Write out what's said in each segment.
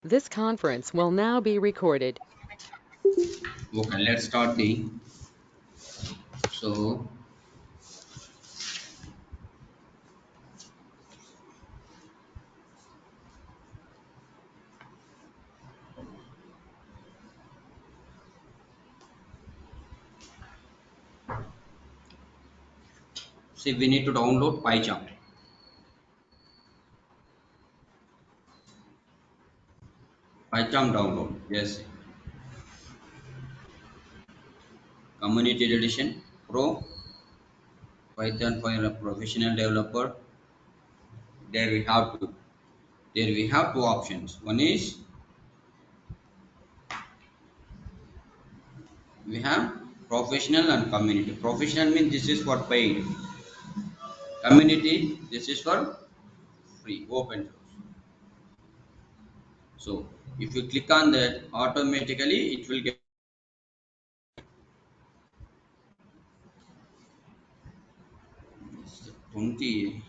This conference will now be recorded. Okay, let's start the so see we need to download PyCharm. PyCharm download. Yes. Community edition Pro Python for a professional developer. There we have to there we have two options. One is we have professional and community. Professional means this is for paid. Community this is for free open source. So if you click on that automatically it will get 20.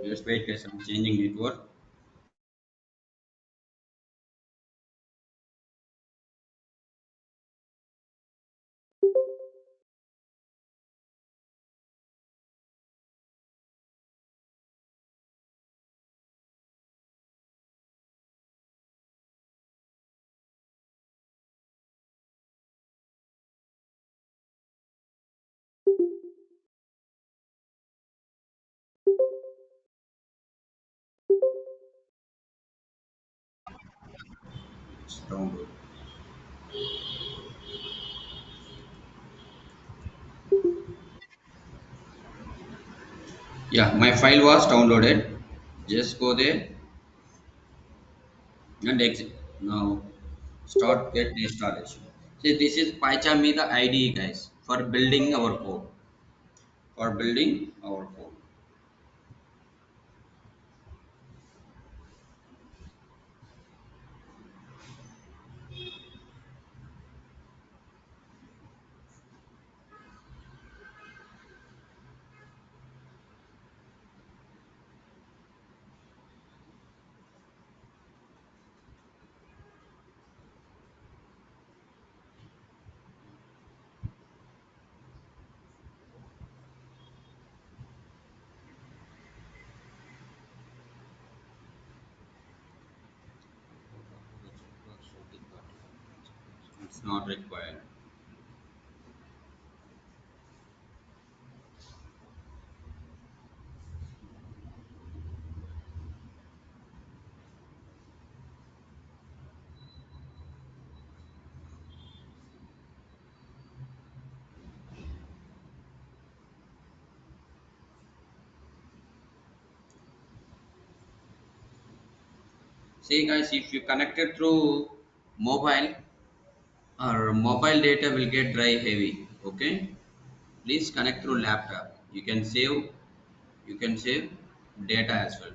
Just wait guys, I'm changing network. It's download. Yeah, my file was downloaded. Just go there and exit. Now start get installation. See, this is PyCharm me the IDE guys for building our code. For building our code. It's not required. See guys, if you connected through mobile, our mobile data will get dry heavy. Okay, please connect through laptop. You can save data as well.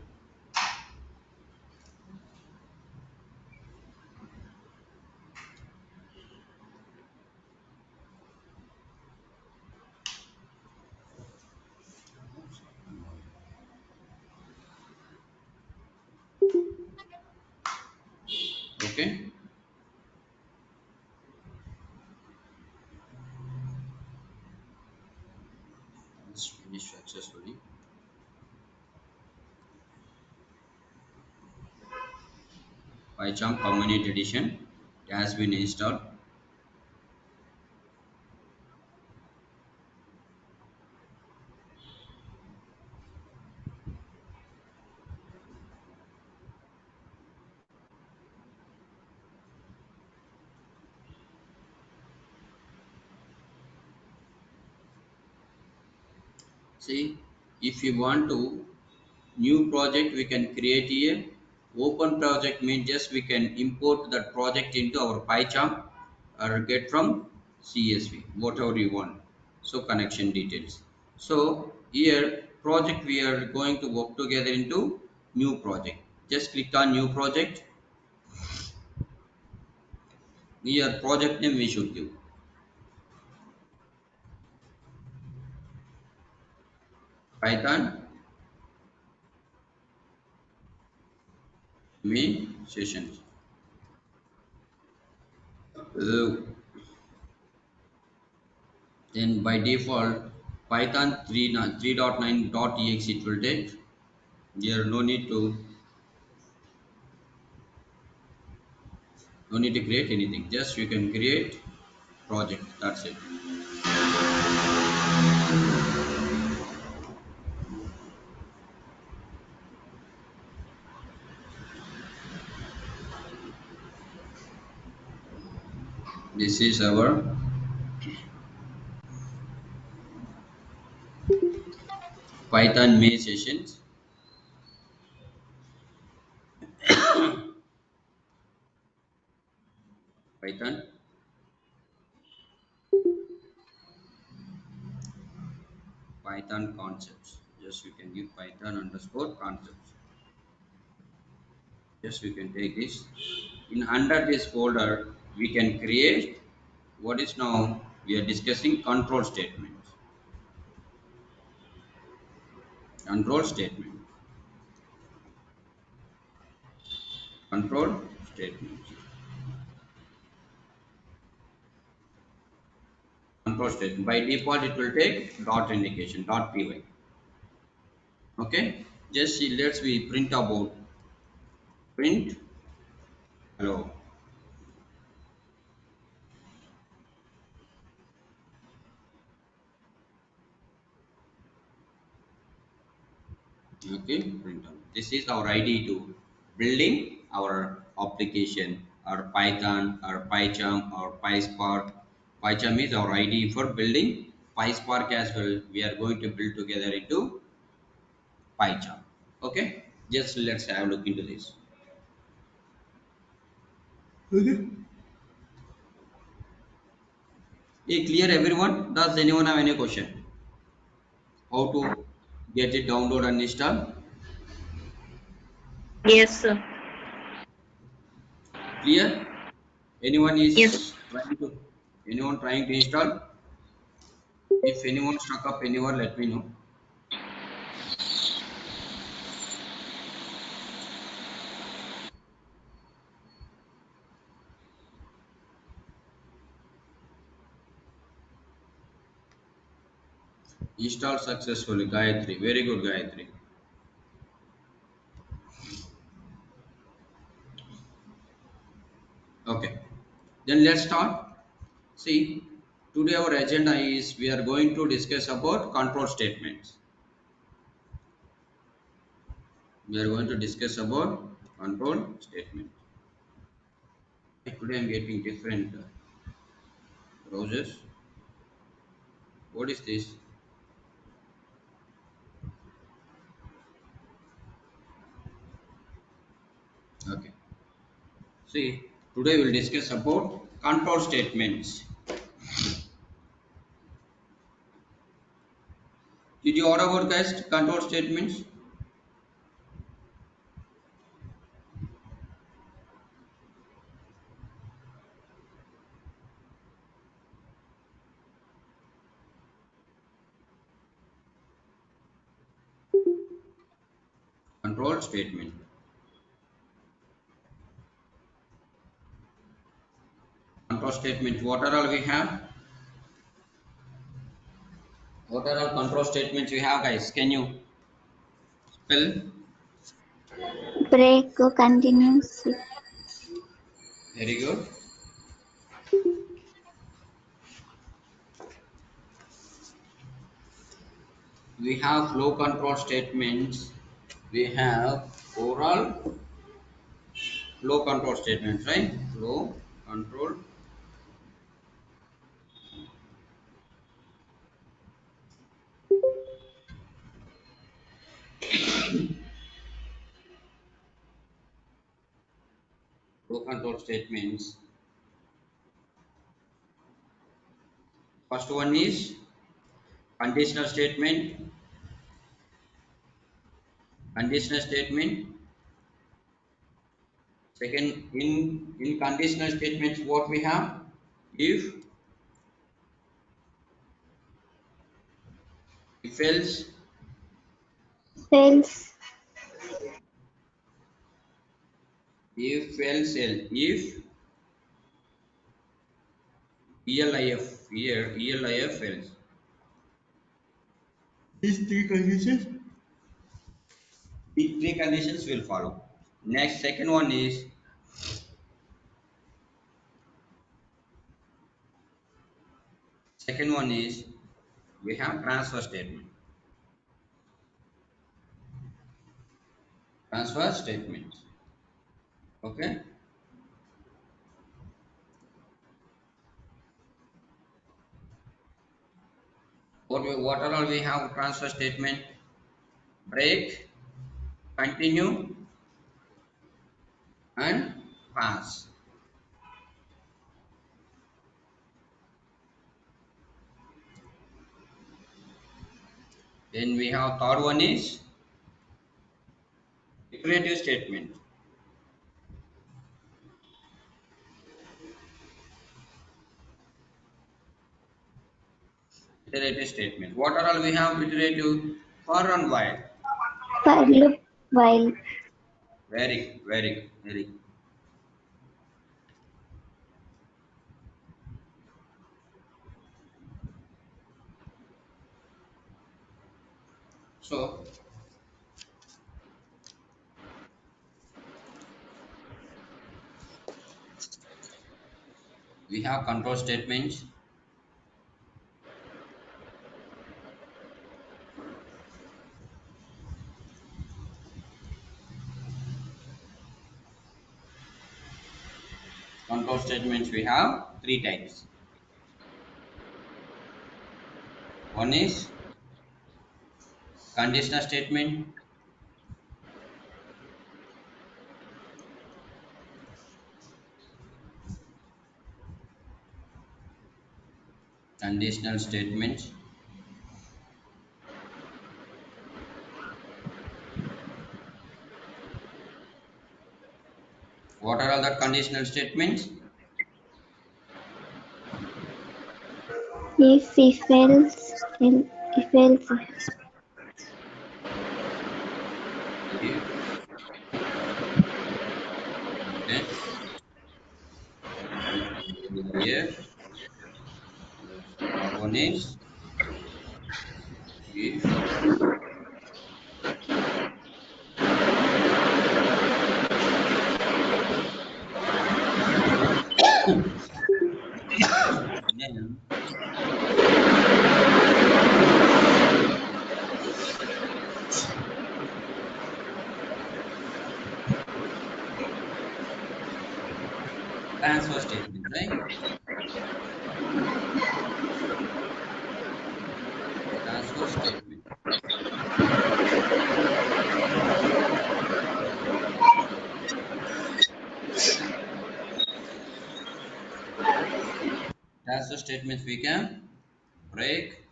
Okay, it's finished successfully. PyCharm Community Edition has been installed. See, if you want to new project, we can create here. Open project means just we can import that project into our PyCharm or get from CSV, whatever you want. So connection details. So here project we are going to work together into new project. Just click on new project. Here project name we should give. Python main sessions. Uh, then by default Python 3.9.exe it will take. Here no need to create anything. Just you can create project. That's it. This is our Python main sessions. Python Python concepts. Just you can give Python underscore concepts. Just we can take this. In under this folder, we can create what is now we are discussing control statements. Control statement. Control statements. Control statement. By default, it will take dot indication, dot py. Okay. Just see, let's we print about print hello. Okay, print out. This is our ID to building our application, our Python, our PyCharm, our PySpark. PyCharm is our ID for building. PySpark as well. We are going to build together into PyCharm. Okay, just let's have a look into this. Okay. Hey, clear everyone? Does anyone have any question? How to get it download and install? Yes, sir. Clear? Anyone Yes. is trying to install? If anyone stuck up anywhere, let me know. Installed successfully, Gayatri. Very good, Gayatri. Okay, then let's start. See, today our agenda is we are going to discuss about control statements. We are going to discuss about control statements. Today I'm getting different browsers. What is this? Okay. See, today we'll discuss about control statements. Did you order about guys control statements? Control statement. Control statement. What are all we have? What are all control statements we have, guys? Can you spell? Break continuous. Very good. We have flow control statements. We have overall flow control statements, right? Flow control statements. First one is conditional statement. Conditional statement. Second, in conditional statements, what we have? If else, Else. if else, else. If ELIF, here ELIF else. These three conditions will follow. Next, second one is we have transfer statement. Transfer statement. Okay. What are all we have transfer statement? Break, continue, and pass. Then we have third one is iterative statement. Iterative statement. What are all we have iterative? For and while. For loop while. Very. So we have control statements. Control statements we have three types. One is conditional statement, conditional statements. What are all the conditional statements? If else. If else. If, okay, here. Third one is if, then transfer statement, right? Transfer statement. Transfer statements we can break,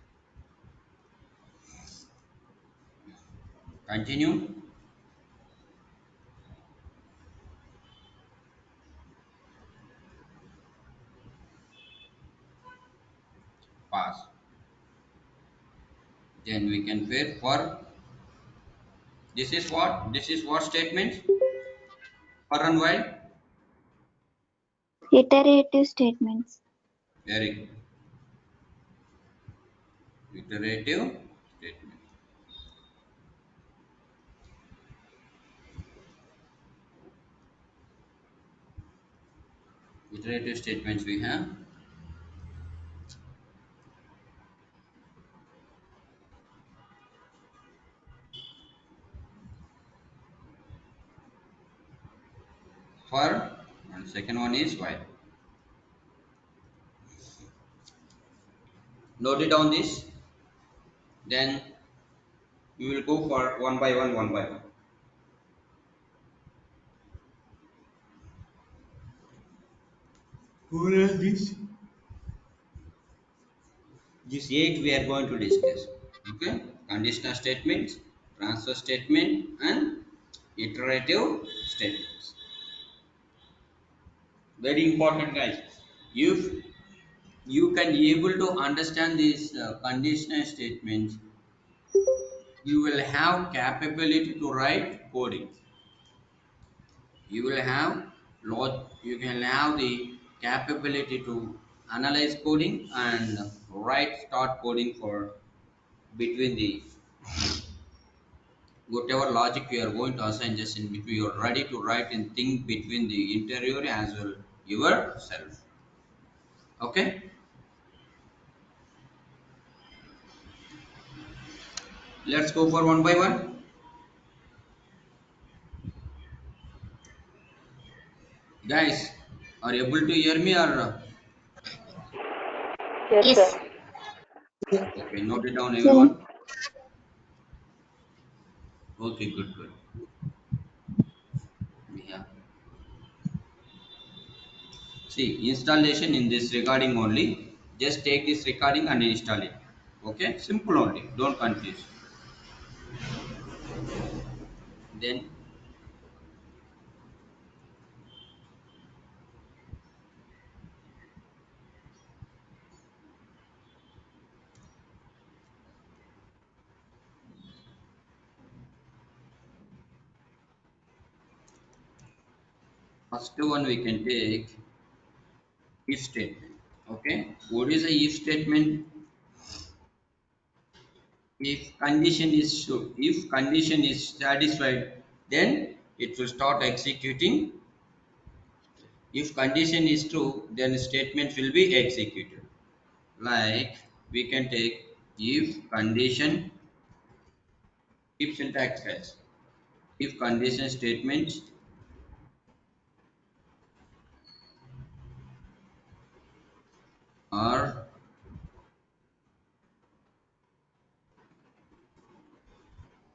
continue, pass. Then we can pair for this is what? This is what statements? For and while? Iterative statements. Very good. Iterative statement. Iterative statements we have for, and second one is while. Note it down this, then we will go for one by one. Who is this? This eight we are going to discuss. Okay, conditional statements, transfer statement, and iterative statements. Very important, guys. If you can able to understand these conditional statements, you will have capability to write coding. You will have you can have the capability to analyze coding and write start coding for between the whatever logic you are going to assign just in between. You are ready to write and think between the interior as well yourself. Okay, let's go for one by one. Guys, are you able to hear me or Yes, Yes, sir. okay? Note it down, sir. everyone. Okay, good, good. Yeah. See, installation in this recording only. Just take this recording and install it. Okay, simple only. Don't confuse. Then first one we can take if statement. Okay, what is a if statement? If condition is true, if condition is satisfied, then it will start executing. If condition is true, then statement will be executed. Like we can take if condition, if syntax has if condition statements are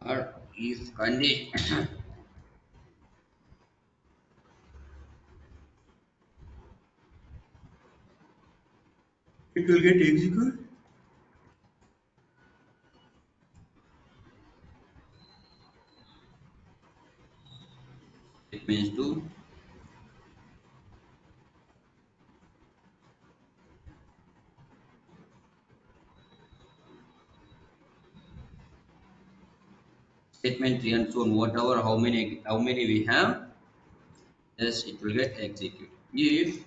or if condition it will get executed. It means to statement and so on whatever how many we have, yes, it will get executed. If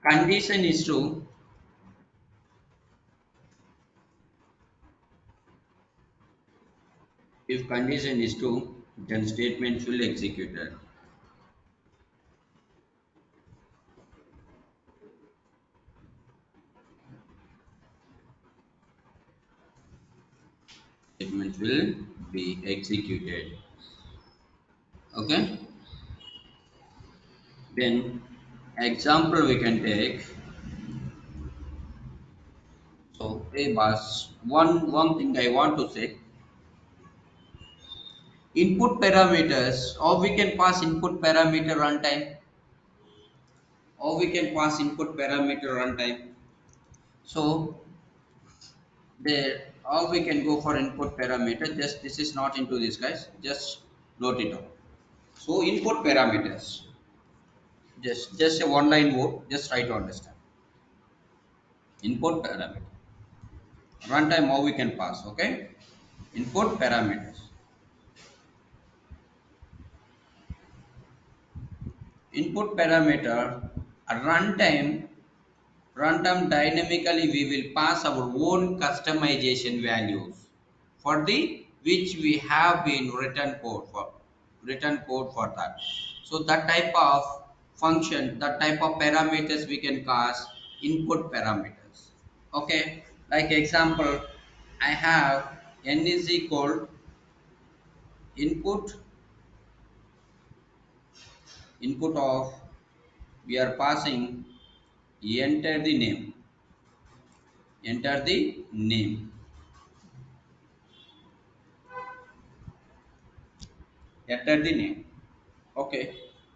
condition is true, if condition is true, then statement will execute it. Statement will be executed. Okay. Then example we can take. So, hey boss, one thing I want to say, input parameters, or we can pass input parameter runtime, or we can pass input parameter runtime. So, there, or we can go for input parameter. Just this is not into this, guys. Just note it down. So, input parameters, just a one line word. Just try to understand. Input parameter runtime, how we can pass. Okay, input parameters. Input parameter runtime dynamically we will pass our own customization values for the which we have been written code for that. So that type of function, that type of parameters we can pass input parameters. Okay, like example, I have n is equal input input of we are passing enter the name, enter the name, enter the name. Okay,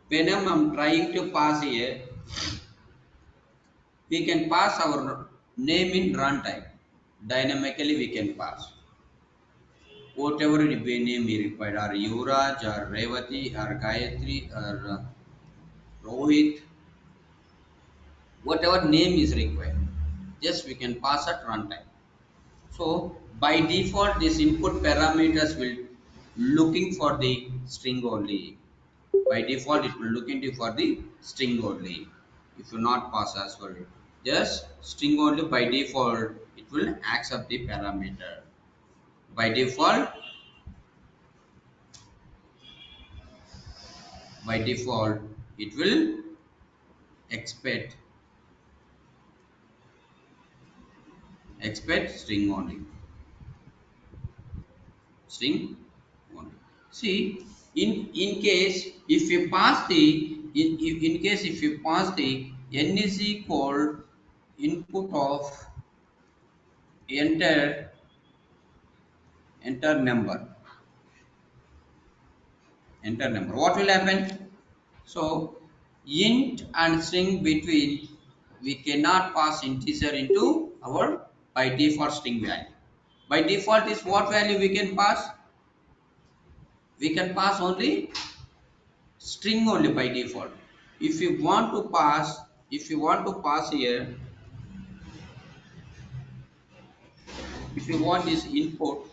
when I'm trying to pass here, we can pass our name in runtime. Dynamically, we can pass whatever name we required, or Yuvraj, or Revati, or Gayatri, or Rohit. whatever name is required, just we can pass at runtime. So by default this input parameters will looking for the string only. By default it will look into for the string only. If you not pass as well, just string only, by default it will accept the parameter. By default by default it will expect string only. String only. See, in case if you pass the in case if you pass the n is equal input of enter enter number what will happen? So int and string between, we cannot pass integer into our by default string value. By default is what value we can pass? We can pass only string only by default. If you want to pass, here, if you want this input,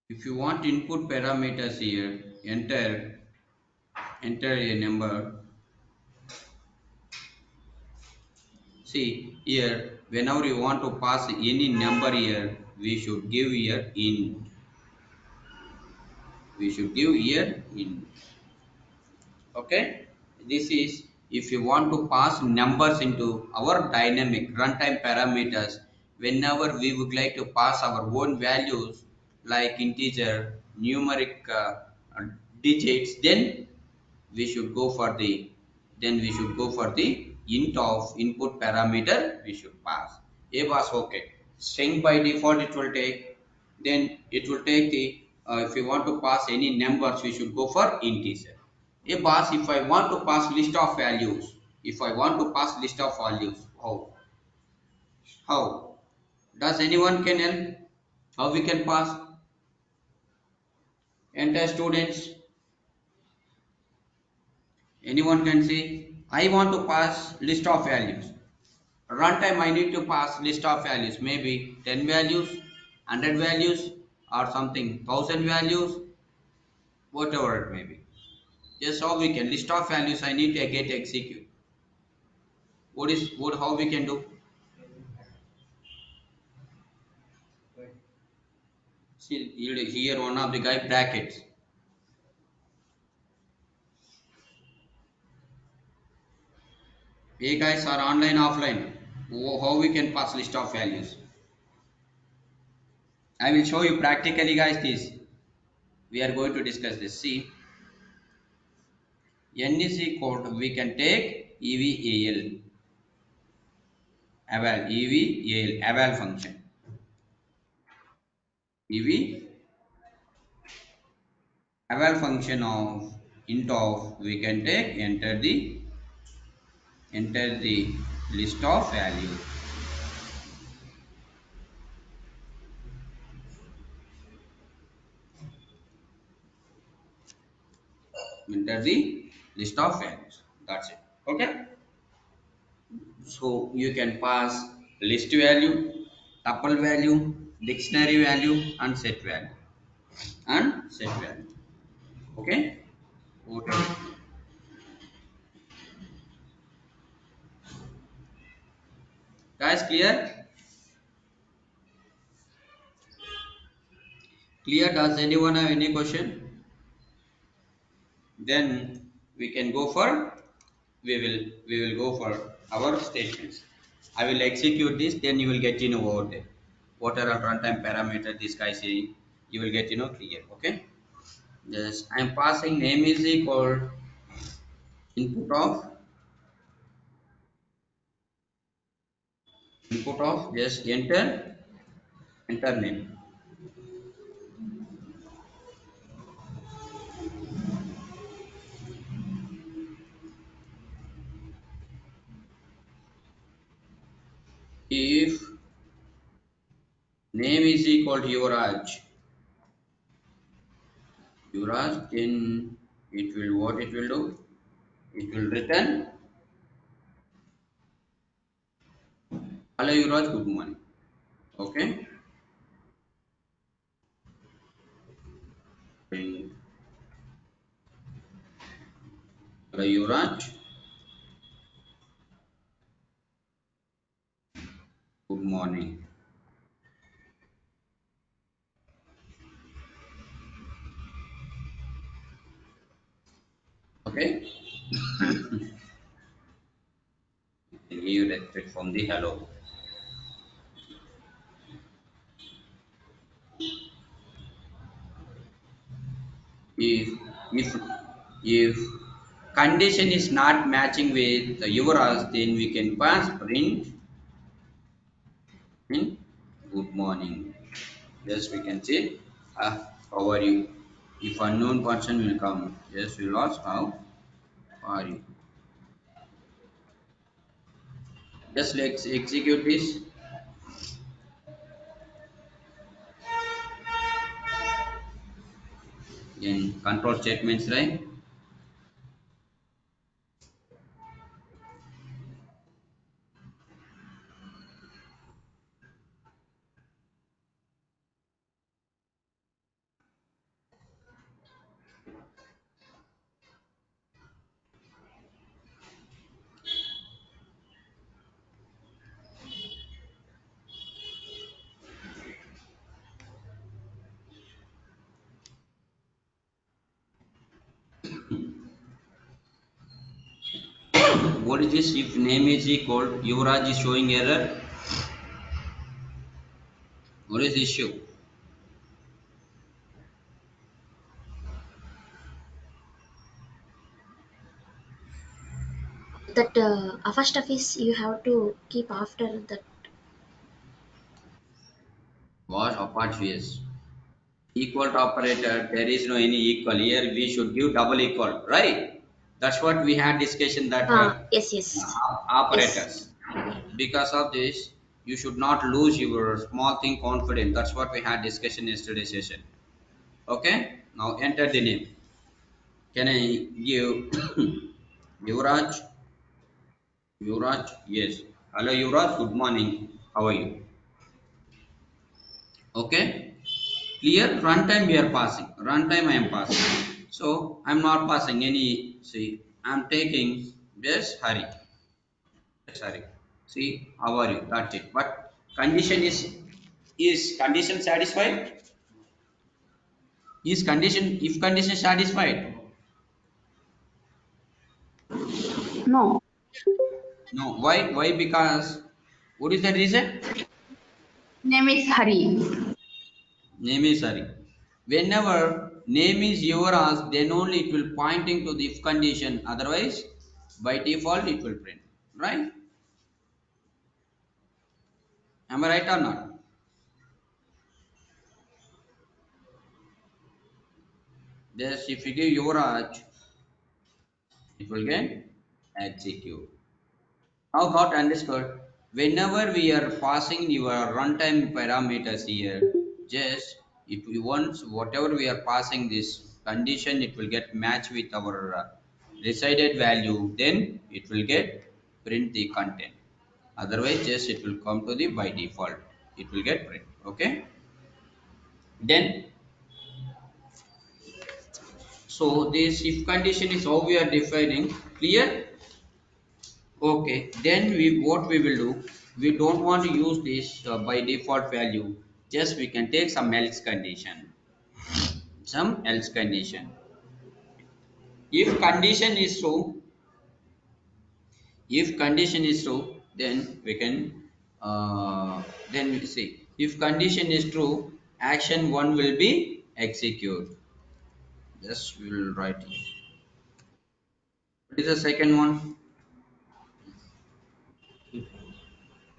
if you want input parameters here, enter a number. See here, whenever you want to pass any number here, we should give here int. Okay, this is if you want to pass numbers into our dynamic runtime parameters. Whenever we would like to pass our own values like integer, numeric digits, then we should go for the int of input parameter we should pass. A was okay. String by default it will take. Then it will take the if you want to pass any numbers, we should go for integer. A boss, if I want to pass list of values, how does anyone can help? How we can pass? Enter students. Anyone can say, I want to pass list of values. Runtime I need to pass list of values, maybe 10 values, 100 values, or something 1000 values, whatever it may be. Just how we can list of values I need to get execute. What how we can do? See here one of the guy brackets. Hey guys are online offline. How we can pass list of values? I will show you practically guys this. We are going to discuss this. See, n is equal to, we can take eval function. Eval function of int of, we can take enter the list of values. Enter the list of values. That's it. Okay. So you can pass list value, tuple value, dictionary value, and set value. Okay. Okay. Guys, clear? Clear? Does anyone have any question? Then we can go for we will go for our statements. I will execute this, then you will get to know over there. What are our runtime parameter this guy saying? You will get to know clear. Okay. Yes, I am passing name is equal input of just enter name. If name is equal to your age, Yuvraj, then it will what it will do? It will return. Hello Yuvraj, good morning. Okay. Then, hello Yuvraj, good morning. Okay. You respect from the hello. If if if condition is not matching with the Yuvraj, then we can pass print good morning. Yes, we can say, how are you? If unknown person will come, yes, we'll ask how are you? Just let's execute this in control statements, right? What is this? If name is equal, Yuvraj is showing error. What is the issue? That first stuff is you have to keep after that. What apart is equal to operator? There is no any equal here. We should give double equal, right? That's what we had discussion that Yes, yes, yes. operators. Because of this, you should not lose your small thing confidence. That's what we had discussion yesterday session. Okay. Now enter the name. Can I give Yuvraj? Yuvraj, yes. Hello, Yuvraj. Good morning. How are you? Okay. Clear. Runtime we are passing. Runtime I am passing. So I'm not passing any. See, I'm taking yes, hurry. Yes, hurry. See, how are you? That's it. But condition is condition satisfied? Is condition if condition satisfied? No, No. Why? Why? Because what is the reason? name is Hari. Name is hurry. Whenever name is yours, then only it will pointing to the if condition. Otherwise, by default, it will print. Right? Am I right or not? Just if you give Yuvraj, it will get execute. Now got understood. Whenever we are passing your runtime parameters here, just if we want whatever we are passing this condition, it will get matched with our decided value. Then it will get print the content. Otherwise, just it will come to the by default. It will get print. Okay. Then so this if condition is how we are defining. Clear? Okay, then we what we will do, we don't want to use this by default value. Just we can take some else condition. Some else condition. If condition is true, if condition is true, then we can then we see if condition is true, action one will be execute. Just we will write it. What is the second one?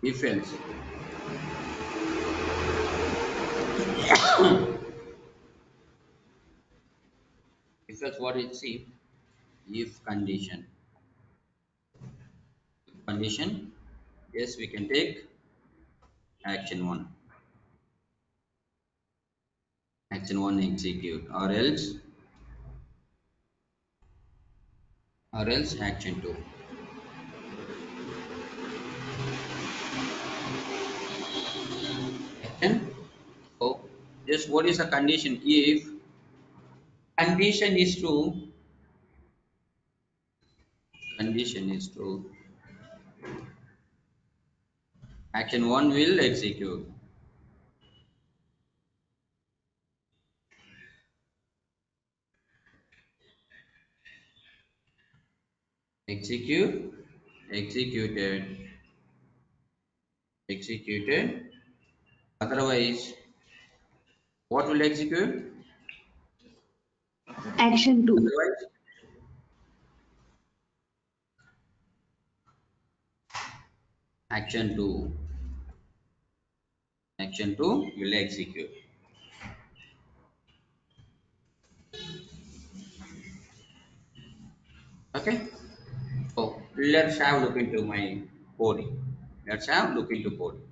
If else. If else what is see? If condition. Condition. Yes, we can take action 1. Action 1 execute or else or else action 2. Action. So just what is the condition? If condition is true, condition is true, action 1 will execute. Execute, executed, executed. Otherwise, what will execute? Action 2. Otherwise, action 2. Action 2 will execute. Okay. So let's have a look into my coding. Let's have a look into coding.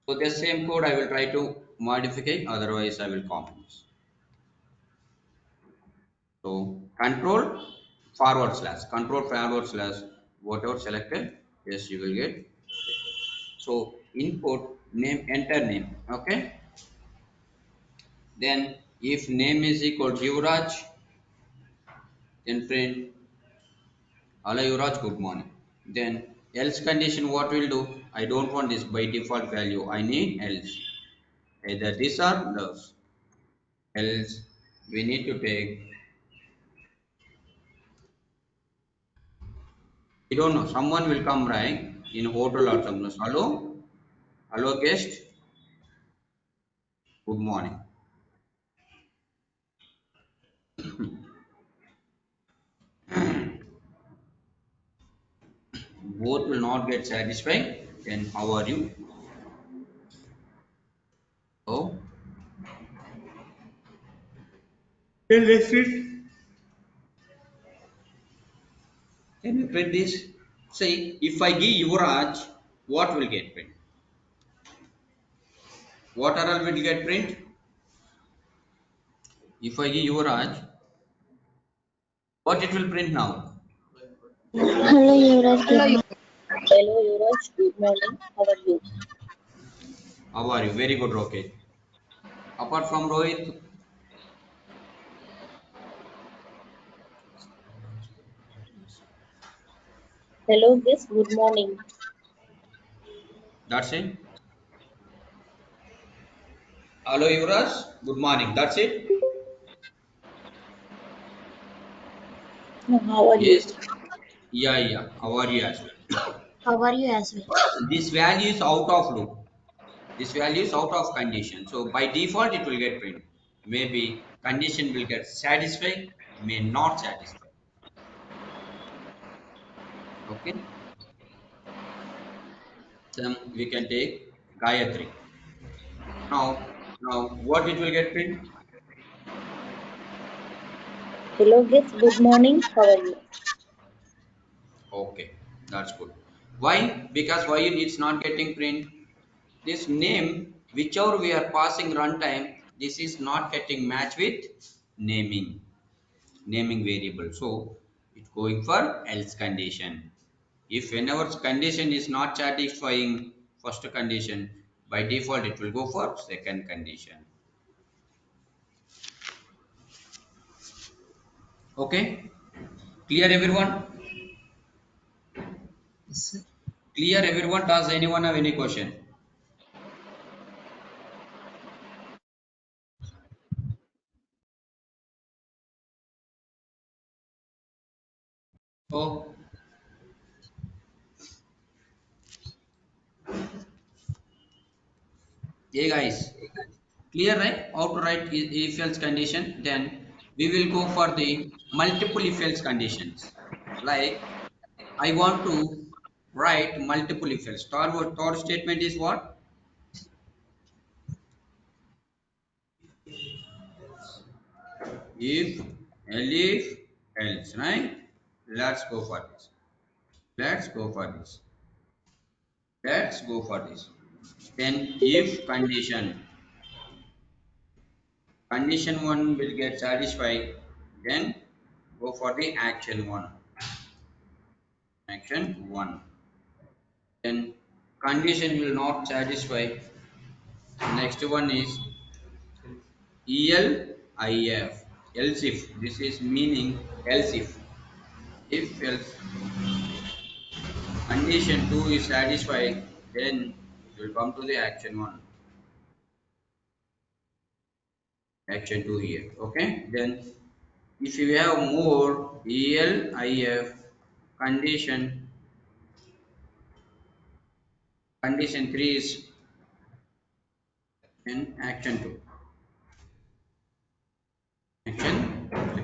So the same code I will try to modify, otherwise I will comment. So control forward slash, whatever selected, yes, you will get. So input name, enter name. Okay. Then if name is equal to Yuvraj, then print hello Yuvraj, good morning. Then else condition what will do? I don't want this by default value. I need else. Either this or those. Else we need to take. We don't know. Someone will come right in hotel or something. Hello, hello guest. Good morning. Both will not get satisfied. Then how are you? Oh, then let's read. Can you print this? See, if I give Yuvraj, what will get print? What error will get print? If I give Yuvraj, what it will print now? Hello, Yuvraj. Good morning. Hello, Yuvraj. Good morning. How are you? How are you? Very good, Rocket. Apart from Rohit, Hello, guys. Good morning. that's it. Hello, Yuvraj. Good morning. That's it. How are you? Yes. Yeah, yeah. How are you as well? How are you as well? This value is out of loop. This value is out of condition. So by default, it will get print. Maybe condition will get satisfied, may not satisfy. Okay. Then we can take Gayatri. Now what it will get print? Hello, guys. Good morning. How are you? Okay, that's good. Why? Because why it's not getting print? This name, whichever we are passing runtime, this is not getting matched with naming variable. So it's going for else condition. If whenever condition is not satisfying first condition, by default it will go for second condition. Okay, clear everyone? Clear everyone? Does anyone have any question? Oh, hey guys, clear right? How to write if else condition? Then we will go for the multiple if else conditions. Like I want to write multiple if else. Third statement is what? If, elif, else, right? Let's go for this. Let's go for this. Let's go for this. Then if condition one will get satisfied, then go for the action one. action 1. Then condition will not satisfy. Next one is ELIF, else if. This is meaning else if else condition 2 is satisfied, then it will come to the action 1, action 2 here. Okay, then if you have more ELIF condition, condition 3 is in action 2, action 3.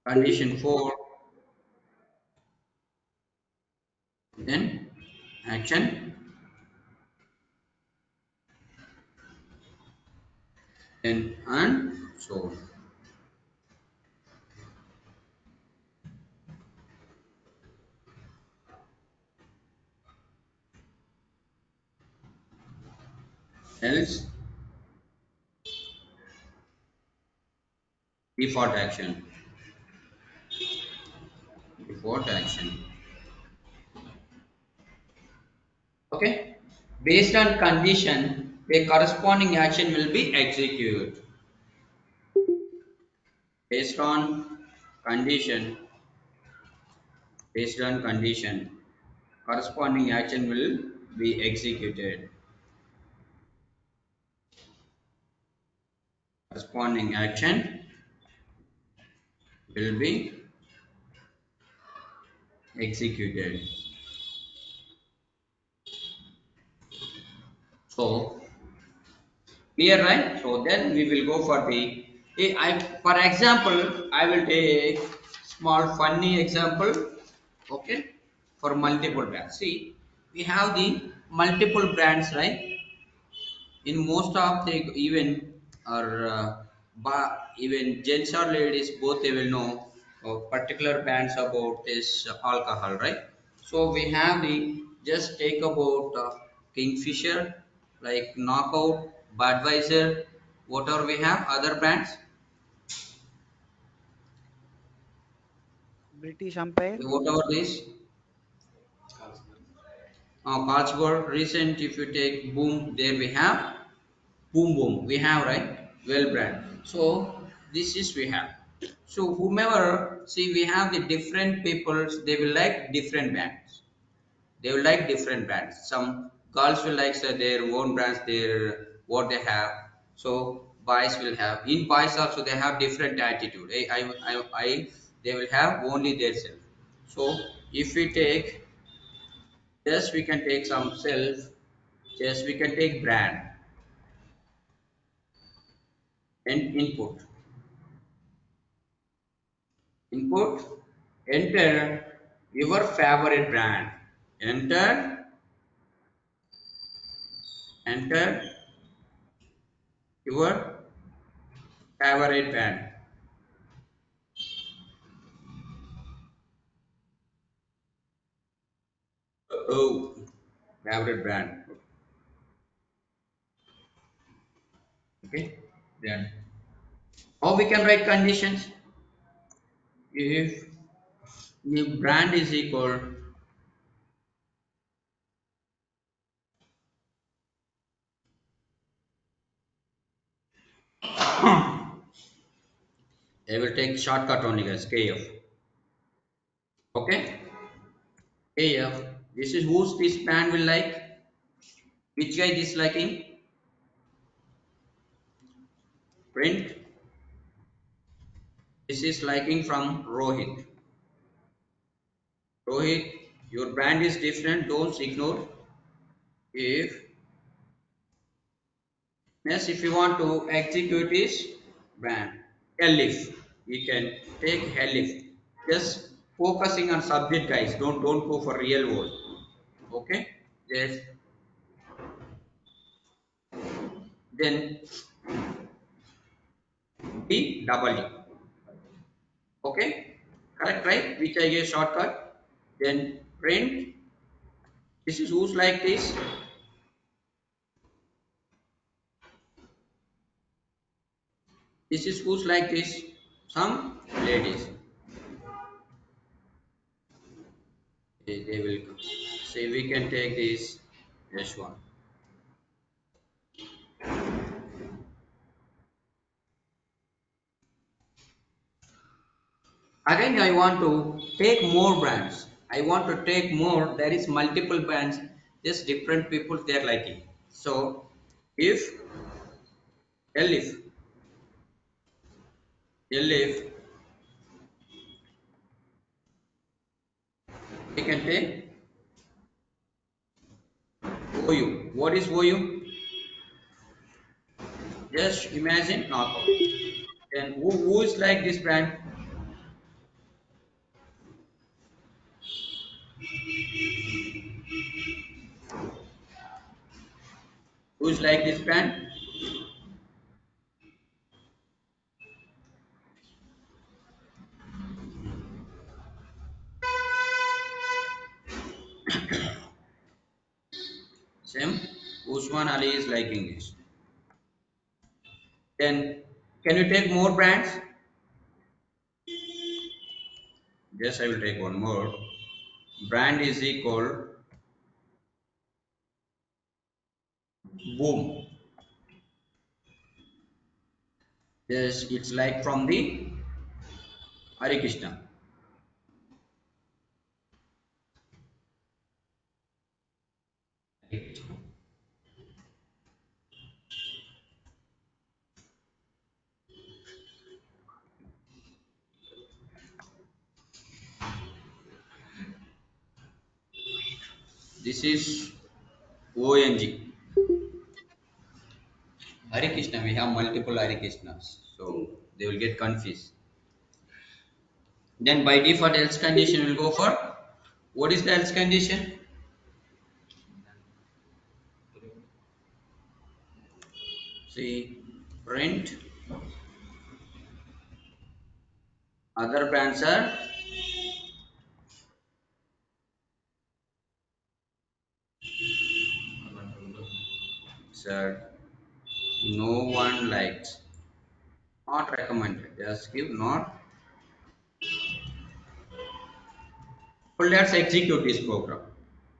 Condition 4, then action, then and so on. Else default action, default action. Okay, based on condition, a corresponding action will be executed. Based on condition, based on condition, corresponding action will be executed. Corresponding action will be executed. So clear, right? So then we will go for the for example, I will take small funny example. Okay, for multiple brands. See, we have the multiple brands, right? In most of the even or even gents or ladies, both they will know particular brands about this alcohol, right? So we have the just take about Kingfisher, like Knockout, Budweiser, whatever we have other brands. British Empire. Whatever this Carlsberg recent, if you take Boom, there we have Boom Boom, we have, right? Well brand. So this is we have. So whomever, see, we have the different peoples, they will like different brands. They will like different brands. Some girls will like their own brands, their what they have. So boys will have. In boys also they have different attitude. They will have only their self. So if we take, just we can take some self, just we can take brand and input. Input, enter your favorite brand. Enter, enter your favorite brand. Oh, favorite brand. Okay, then how we can write conditions? If the brand is equal, I will take shortcut only guys, KF. Okay, KF. This is whose this brand will like. Which guy disliking? Print. This is liking from Rohit. Rohit, your brand is different. Don't ignore. If yes, if you want to execute this brand, elif, you can take elif. Just focusing on subject, guys. Don't go for real world. Okay. Yes. Then B double E. Okay. Correct, right? Which I gave shortcut. Then print. This is who's like this. This is who's like this? Some ladies. They will come. Say we can take this S1. Again, I want to take more brands. I want to take more. There is multiple brands. Just different people they are liking. So, if elif elif we can take OU. What is OU? Just imagine knockout. Then who is like this brand? Who is like this brand? Same. Usman Ali is liking this. Then can you take more brands? Yes, I will take one more. Brand is equal boom. Yes, it's like from the Hare Krishna. This is ONG. Hare Krishna, we have multiple Hare Krishnas. So they will get confused. Then by default else condition will go for what is the else condition? See print other brands are said no one likes not recommended just give not. Well, let's execute this program.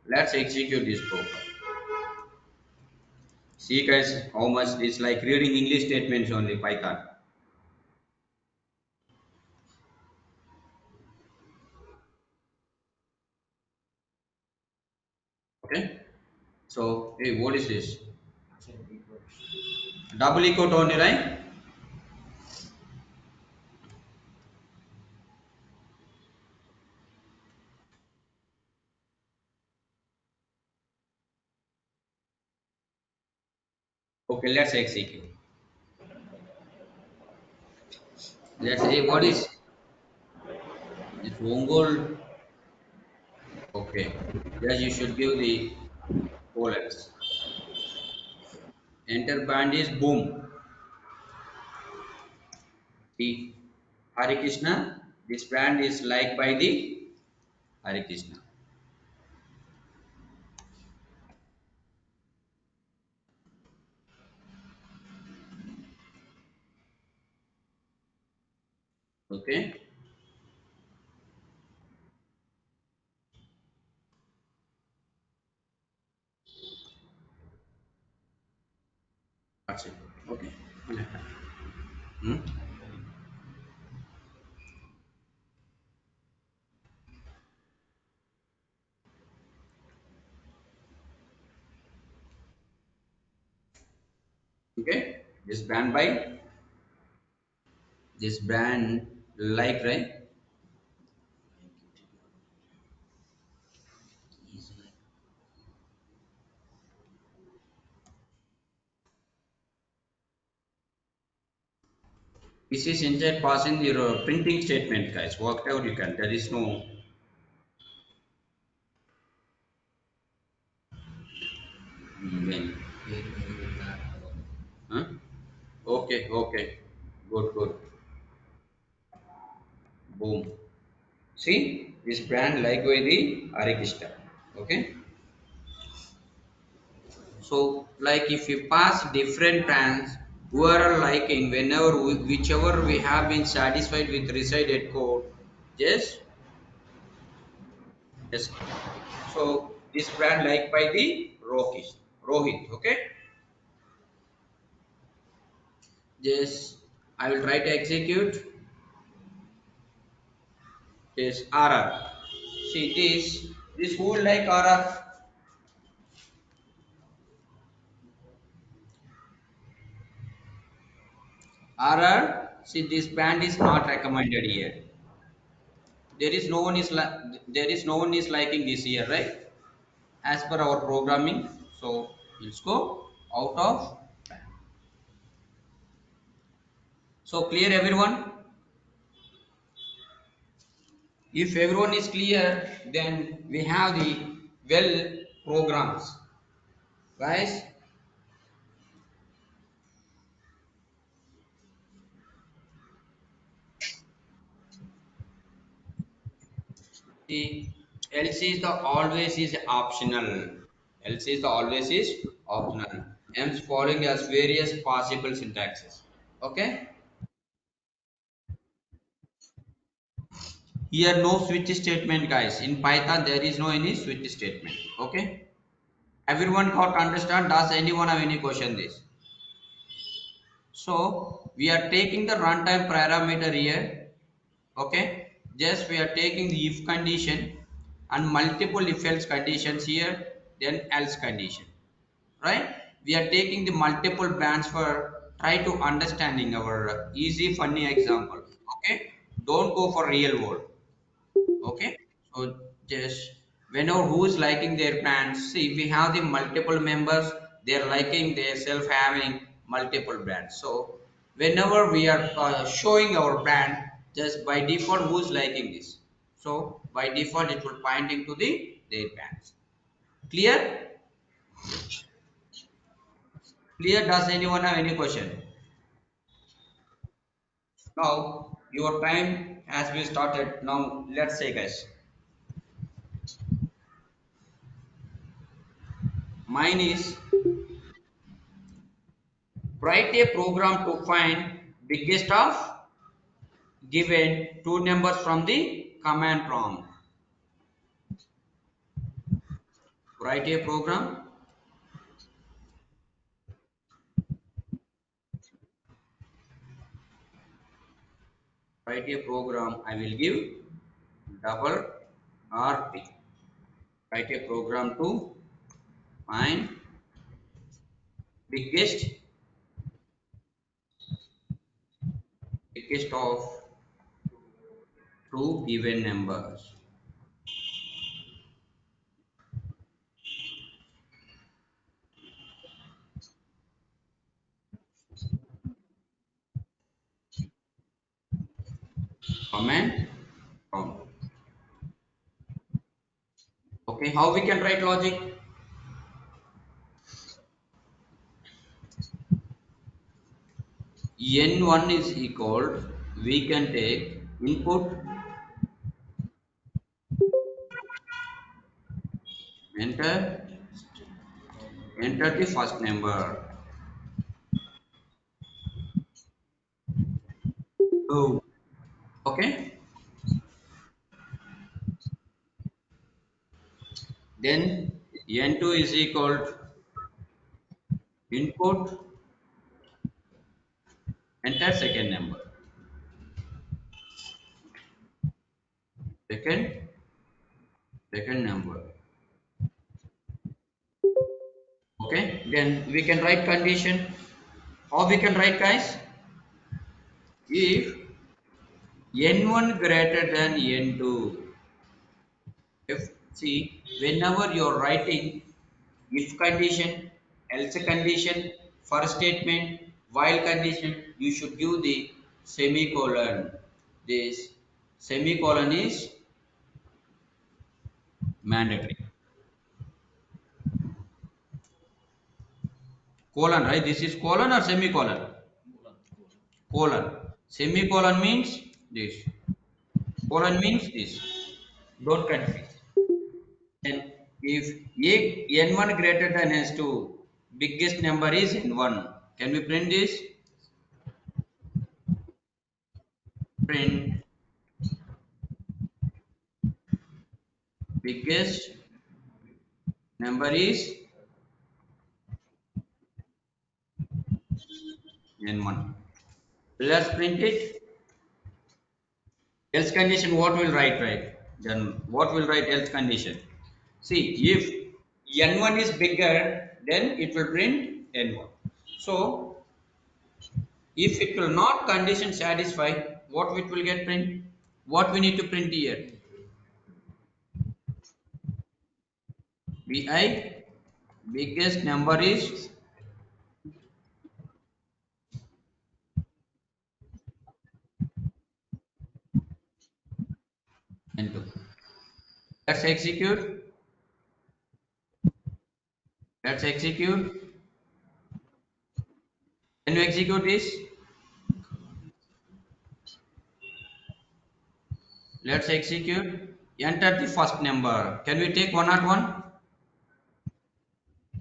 Let's execute this program. See guys how much it's like reading English statements only Python. Okay. So hey, what is this? Double equal only, right? Okay, let's execute. Let's say what is this Ongol? Okay. Yes, you should give the colors. Enter band is boom. The Hare Krishna. This brand is liked by the Hare Krishna. Okay. That's it. Okay. Hmm? Okay. This brand like right. This is inside passing your printing statement, guys. Whatever you can. There is no. Then. Huh? Okay. Okay. Good. Good. Boom. See this brand like by the Hare Krishna. Okay. So like if you pass different brands, who are liking whenever whichever we have been satisfied with recited code, just yes. So this brand like by the Rohit. Okay, just I will try to execute this RR. See this who will like RR? RR. See this band is not recommended here. There is no one is liking this here, right? As per our programming. So let's go out of. So clear everyone? If everyone is clear, then we have the well programs. Guys, the else is the always is optional. Else is the always is optional. M's following as various possible syntaxes. Okay? Here no switch statement, guys. In Python there is no any switch statement. Okay? Everyone got understand? Does anyone have any question this? So we are taking the runtime parameter here. Okay, just we are taking the if condition and multiple if else conditions here, then else condition, right? We are taking the multiple bands for try to understanding our easy funny example. Okay, don't go for real world. Okay, so just whenever who is liking their brands, see we have the multiple members, they're liking their self having multiple brands. So whenever we are showing our brand, just by default who is liking this, so by default it will pointing to the their brands. Clear? Clear? Does anyone have any question? Now your time has been started. Now let's say, guys, mine is write a program to find biggest of given two numbers from the command prompt. Write a program. Write a program. I will give double RP. Write a program to find biggest of two given numbers. Command prompt. Okay, how we can write logic? N1 is equal. We can take input, enter, enter the first number. Oh, okay. Then N2 is equal to input, enter second number. Second, second number. Okay. Then we can write condition. How we can write, guys? If N1 greater than N2. If see whenever you're writing if condition, else condition, for statement, while condition, you should give the semicolon. This semicolon is mandatory. Colon, right? This is colon or semicolon? Colon. Semicolon means this. Colon means this. Don't confuse. And if n1 greater than s2, biggest number is n1. Can we print this? print biggest number is n1. Let's print it. Else condition what will write, right? Then what will write else condition? See, if n1 is bigger, then it will print n1. So if it will not condition satisfy, what it will get print? What we need to print here? Bi biggest number is n2. Let's execute. Let's execute. Can you execute this? Let's execute. Enter the first number. Can we take 101?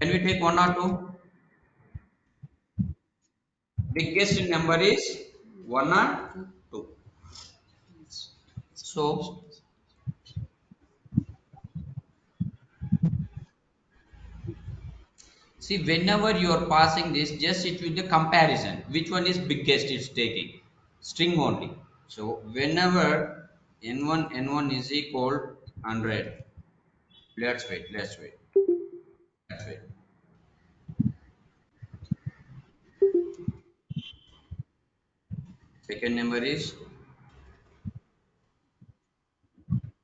Can we take 102? Biggest number is 102. So see, whenever you are passing this, just it with the comparison. Which one is biggest? It's taking string only. So whenever n1 is equal 100. Let's wait. Let's wait. Let's wait. Second number is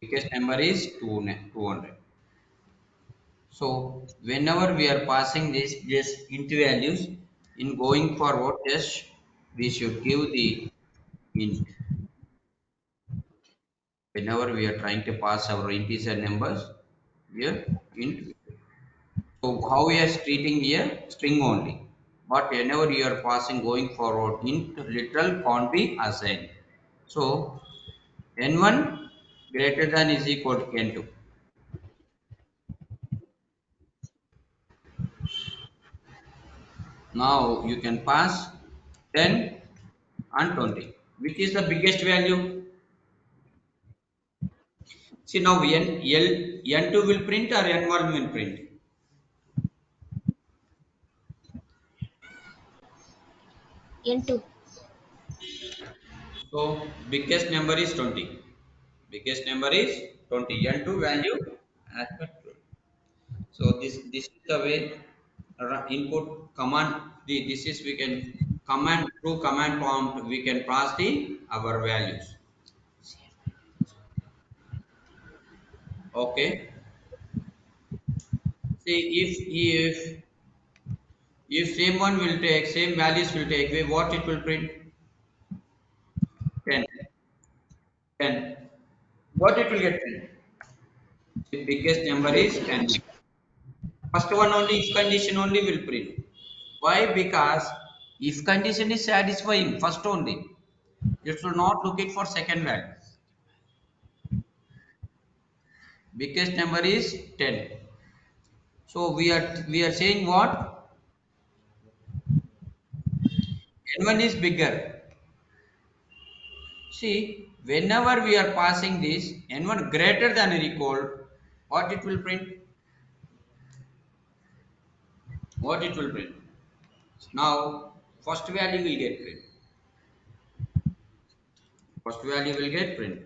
biggest number is 200. So whenever we are passing this just into values, in going forward, just we should give the int. Whenever we are trying to pass our integer numbers, here int. So how we are treating here string only. But whenever you are passing going forward, int literal can't be assigned. So n1 greater than is equal to n2. Now you can pass 10 and 20. Which is the biggest value? See now n2 will print or n1 will print. N2. So biggest number is 20. Biggest number is 20. N2 value as per 20. So this is the way input command. This is we can command through command prompt we can pass the our values. Okay. See if same one will take same values will take away what it will print 10 10. What it will get print? The biggest number is 10. First one only if condition only will print. Why? Because if condition is satisfying first only, it will not look it for second value. Biggest number is 10. So we are saying what? N1 is bigger. See, whenever we are passing this N1 greater than or equal, what it will print? What it will print? Now first value will get print. First value will get print.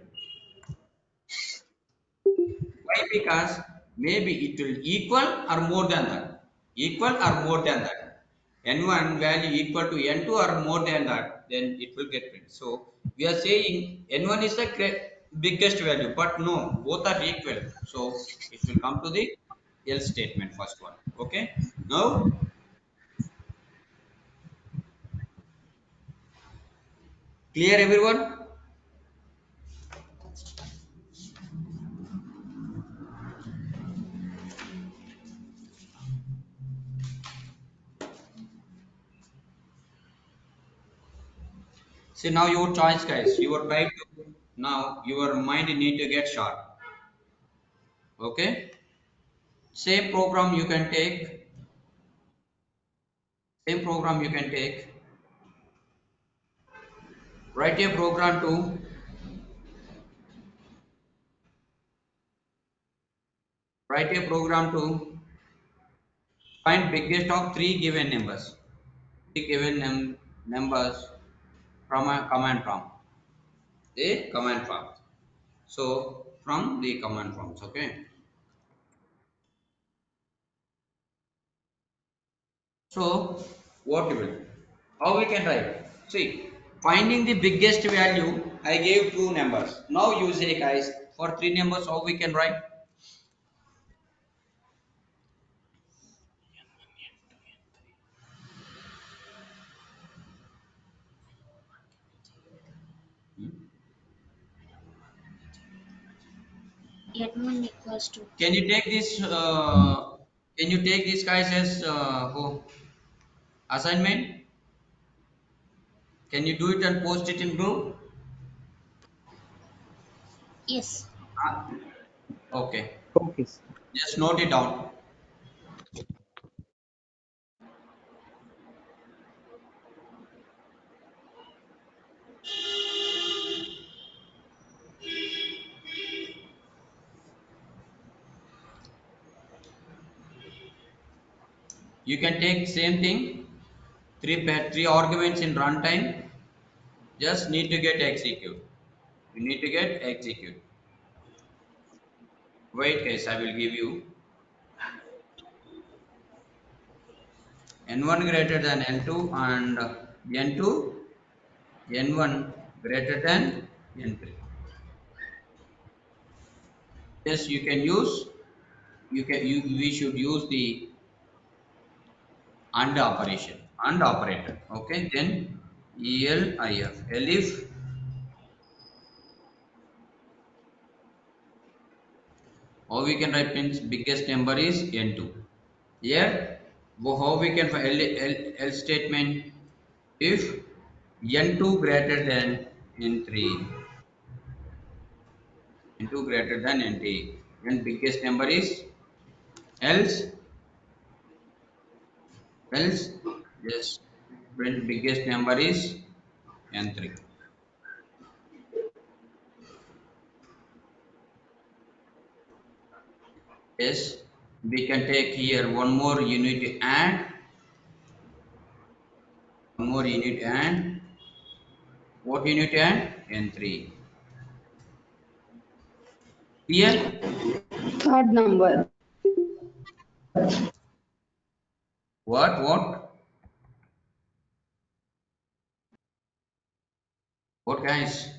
Why? Because maybe it will equal or more than that. Equal or more than that. N1 value equal to N2 or more than that, then it will get print. So we are saying N1 is the biggest value, but no, both are equal. So it will come to the else statement first one. Okay. Now clear everyone? See now your choice guys. You are trying to now your mind need to get sharp. Okay. Same program you can take. Same program you can take. Write a program to Write a program to find biggest of three given numbers. Three given numbers from a command prompt. The command prompt. So from the command prompts, okay. So what we will? How we can write? See, finding the biggest value. I gave two numbers. Now you say, guys, for three numbers, how we can write? N1 equals to Can you take this? Can you take this, guys, as assignment? Can you do it and post it in group? yes. Ah, okay. Okay. Just note it down. You can take same thing. Three arguments in runtime. Just need to get execute. You need to get execute. Wait, guys. I will give you n1 greater than n2 and n2 n1 greater than n3. Yes, you can use. We should use the and operation and operator. Okay, then elif how we can write means biggest number is n2. Here how we can find else statement if n2 greater than n3, n2 greater than n3, then biggest number is else yes, when biggest number is n3. Yes, we can take here one more unit and one more unit and what unit and n3. Here, Third number. what, what guys?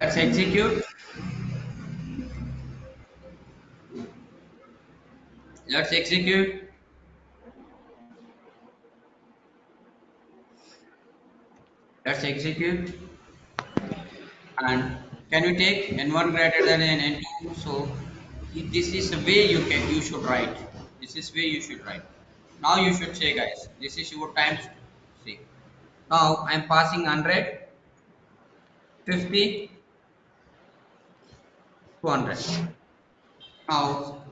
Let's execute. Let's execute. Let's execute. And can we take n1 greater than n2? So this is the way you should write. This is way you should write. Now you should say, guys, this is your times. See. Now I'm passing 100, 50, 200. Now,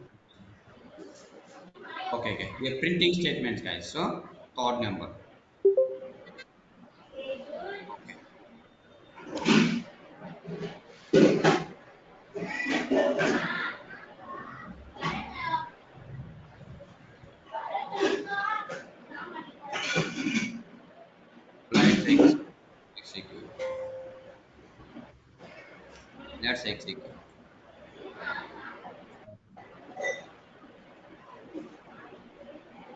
okay. We are printing statements, guys. So third number. Okay. Let's execute. Let's execute.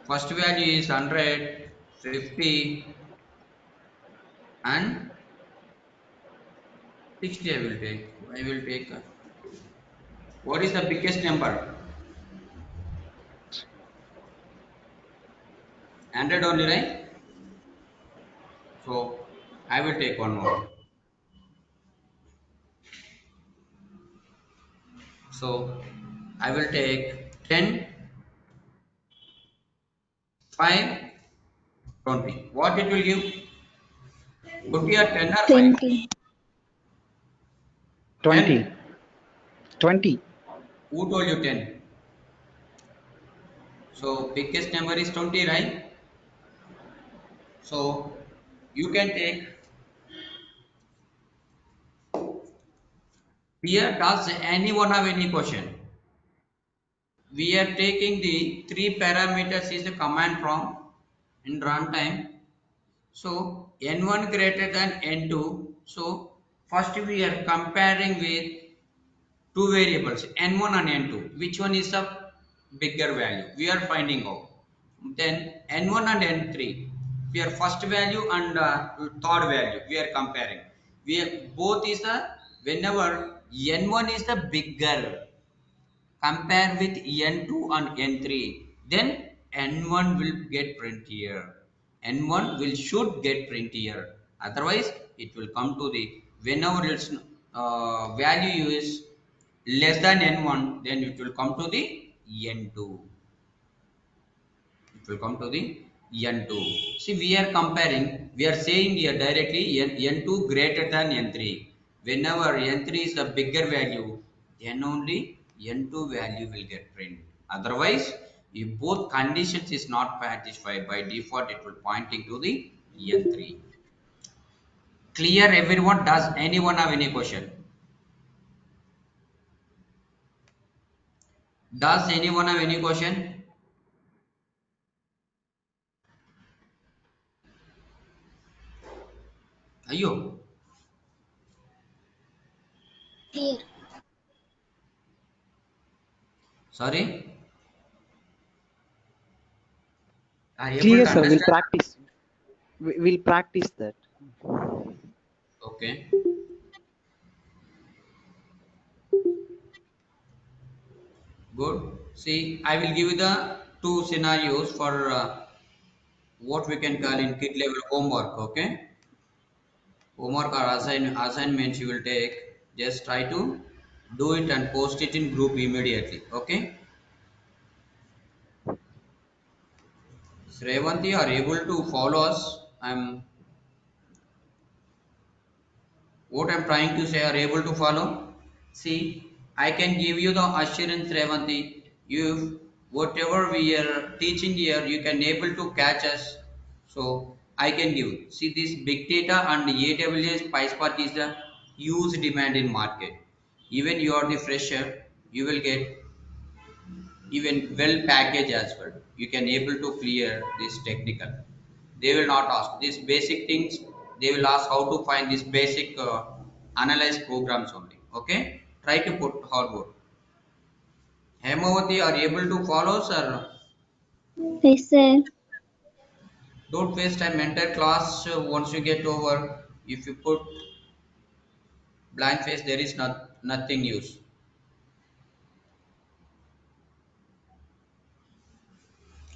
First value is 100, 50, and 60. I will take. I will take. What is the biggest number? 100 only, right? So I will take one more. So I will take 10, 5, 20. What it will give? Could be a 10 or 5. 20. 20. 10. 20. Who told you 10? So biggest number is 20, right? So you can take here. Does anyone have any question? We are taking the three parameters is the command prompt in runtime. So n1 greater than n2. So first we are comparing with two variables n1 and n2. Which one is the bigger value? We are finding out. Then n1 and n3. We are first value and third value. We are comparing. We are, both is the whenever n1 is the bigger, compare with n2 and n3, then n1 will get print here, n1 will should get print here, otherwise it will come to the whenever its value is less than n1, then it will come to the n2, it will come to the n2. See, we are comparing, we are saying here directly n2 greater than n3. Whenever n3 is the bigger value, then only n2 value will get print. Otherwise, if both conditions is not satisfied, by default it will pointing to the n3. Clear everyone? Does anyone have any question? Does anyone have any question? Ayo, Clear. sorry, are you able Clear, to sir. We'll understand? practice. We'll practice that. Okay. Good. See, I will give you the two scenarios for what we can call in kid level homework. Okay, homework or assignments you will take. Just try to do it and post it in group immediately. Okay. Srevanti are able to follow us. What I'm trying to say, are able to follow. See, I can give you the assurance, Revanti. If whatever we are teaching here, you can able to catch us. So I can give. See, this big data and AWS PySpark is the huge demand in market. Even you are the fresher, you will get even well packaged as well. You can able to clear this technical. They will not ask these basic things. They will ask how to find these basic analyze programs only. Okay, try to put hard work. Hemavati are able to follow, sir. Yes, sir. Don't waste time. Entire class once you get over. If you put blank face, there is nothing use.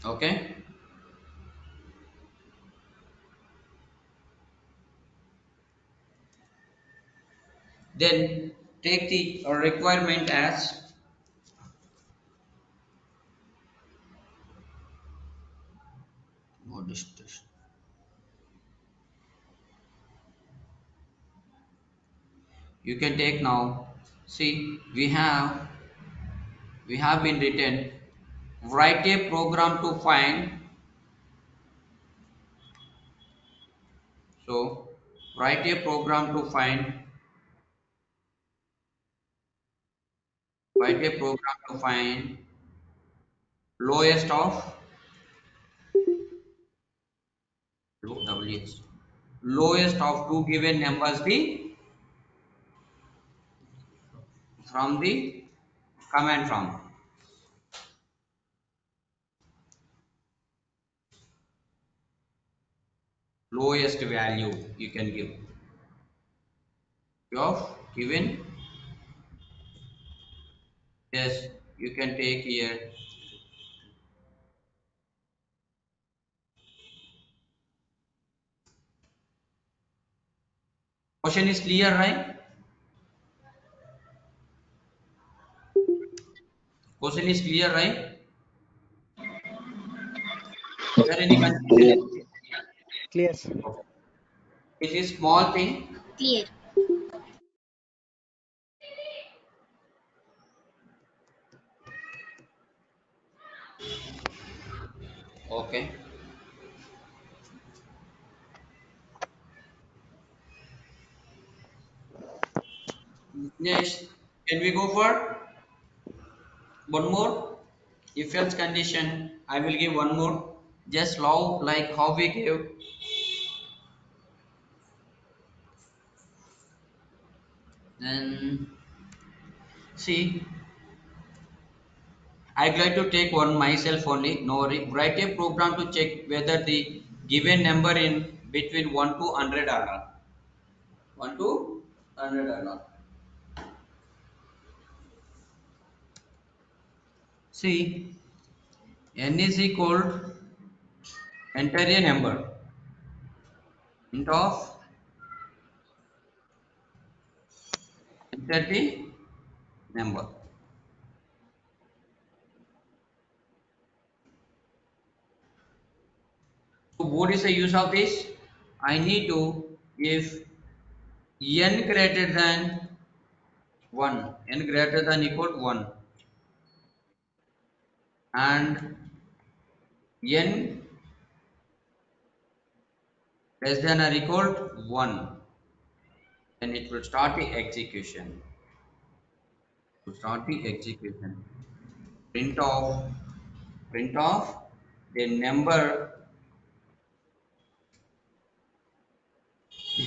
Okay. Then take the requirement as modest. You can take now. See, we have been written, write a program to find. So write a program to find, write a program to find lowest of WS, lowest of two given numbers the from the command from lowest value you can give of given. Yes, you can take here. Question is clear, right? Question is clear, right? Is there any confusion? Clear, sir. It is small thing. Clear. Okay. Next, can we go for one more? If else condition, I will give one more. Just like how we gave. Then see, I'd like to take one myself only. No worry. Write a program to check whether the given number in between 1 to 100 or not. 1 to 100 or not. See, n is equal enter a number int of enter the number. So what is the use of this? I need to if n greater than 1, n greater than equal to 1 and n less than or equal to 1, then it will start the execution. To start the execution, print of the number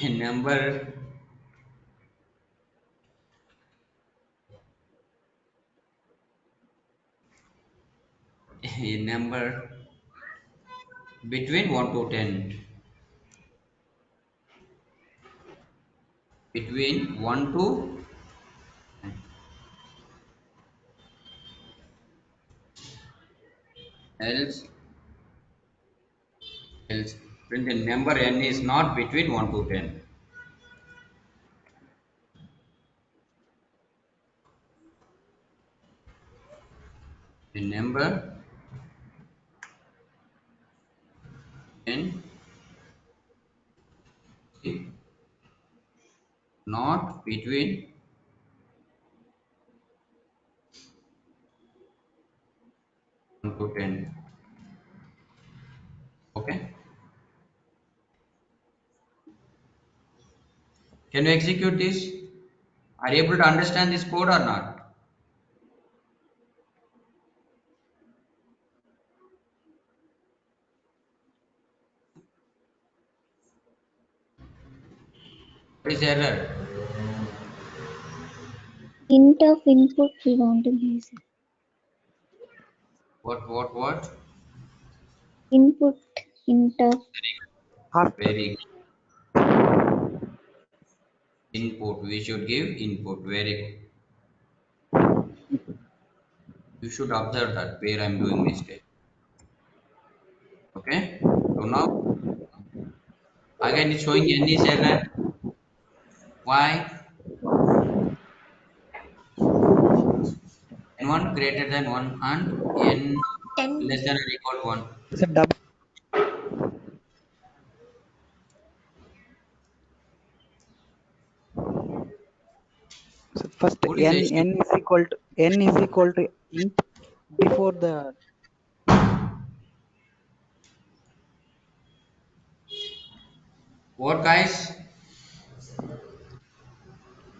the number a number between 1 to 10, between 1 to else else print the number n is not between 1 to 10. The number n is not between 1 to 10. Okay, can you execute this? Are you able to understand this code or not? What is error? Int of input we want to use. What? Input int of After. Very input. We should give input. Very good. You should observe that where I'm doing mistake. Okay. So now again it's showing n is error. Why? N1 greater than 1 and n 10. less than or equal to 1. It's a double. So first What is the issue? n is equal to int before the What guys?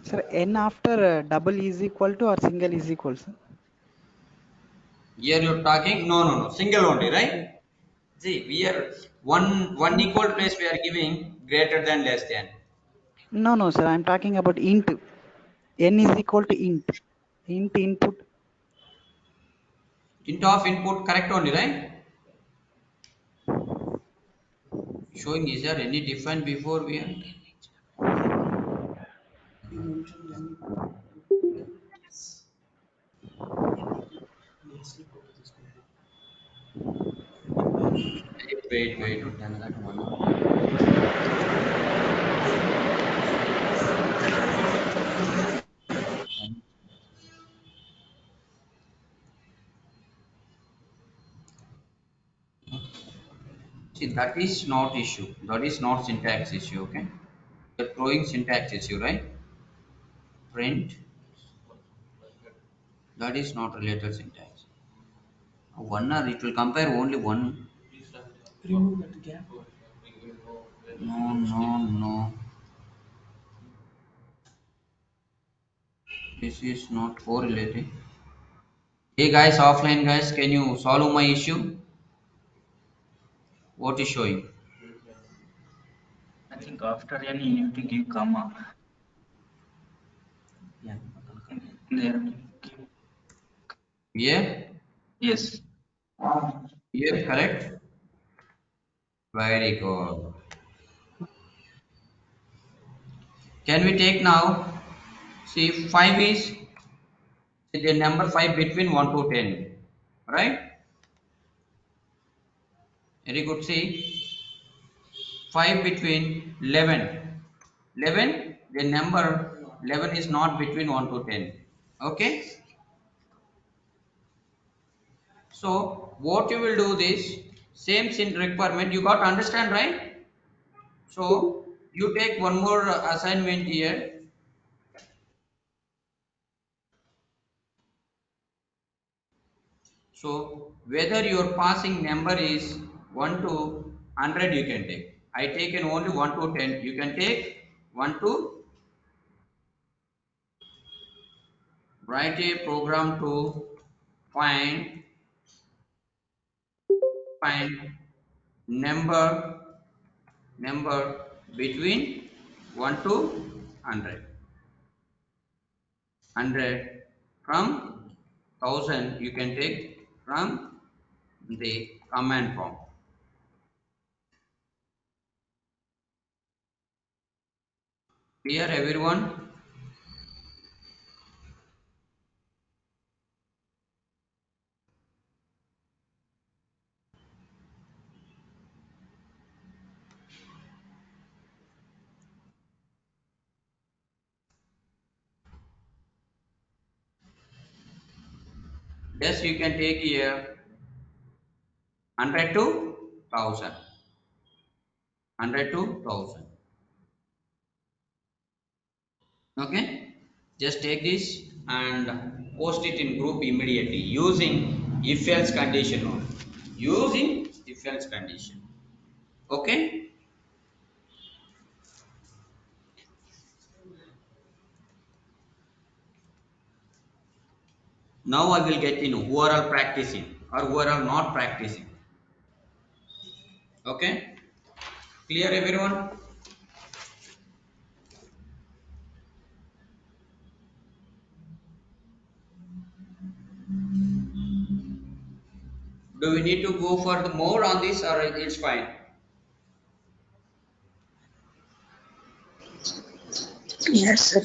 sir n after double is equal to or single is equal, sir. Here you're talking no single only, right? See, we are one equal place we are giving greater than less than. No, sir. I'm talking about int. N is equal to int. Int input. Int of input correct only, right? Showing is there any difference before we are? Wait. See, that is not issue. That is not syntax issue, okay? You're throwing syntax issue, right? Print, that is not related syntax. One or it will compare only one. No. This is not correlating. Hey guys, offline guys, can you solve my issue? What is showing? I think after n you need to give comma. Yeah. There. Yeah? Yes. Yeah, correct? Very good. Can we take now? See, 5 is the number 5 between 1 to 10. Right? Very good. See, 5 between 11. 11, the number 11 is not between 1 to 10. Okay? So, what you will do this, same sin requirement, you got to understand, right? So, you take one more assignment here. So, whether your passing number is 1 to 100, you can take. I taken only 1 to 10. You can take 1 to write a program to find number between 1 to 100. 100 from 1000 you can take from the command form. Clear everyone? Yes, you can take here 100 to 1000. 100 to 1000. Okay, just take this and post it in group immediately using if else condition only. Using if else condition. Okay, now I will get to know who are all practicing or who are all not practicing. Okay, clear everyone? Do we need to go for the more on this or it's fine? Yes, sir.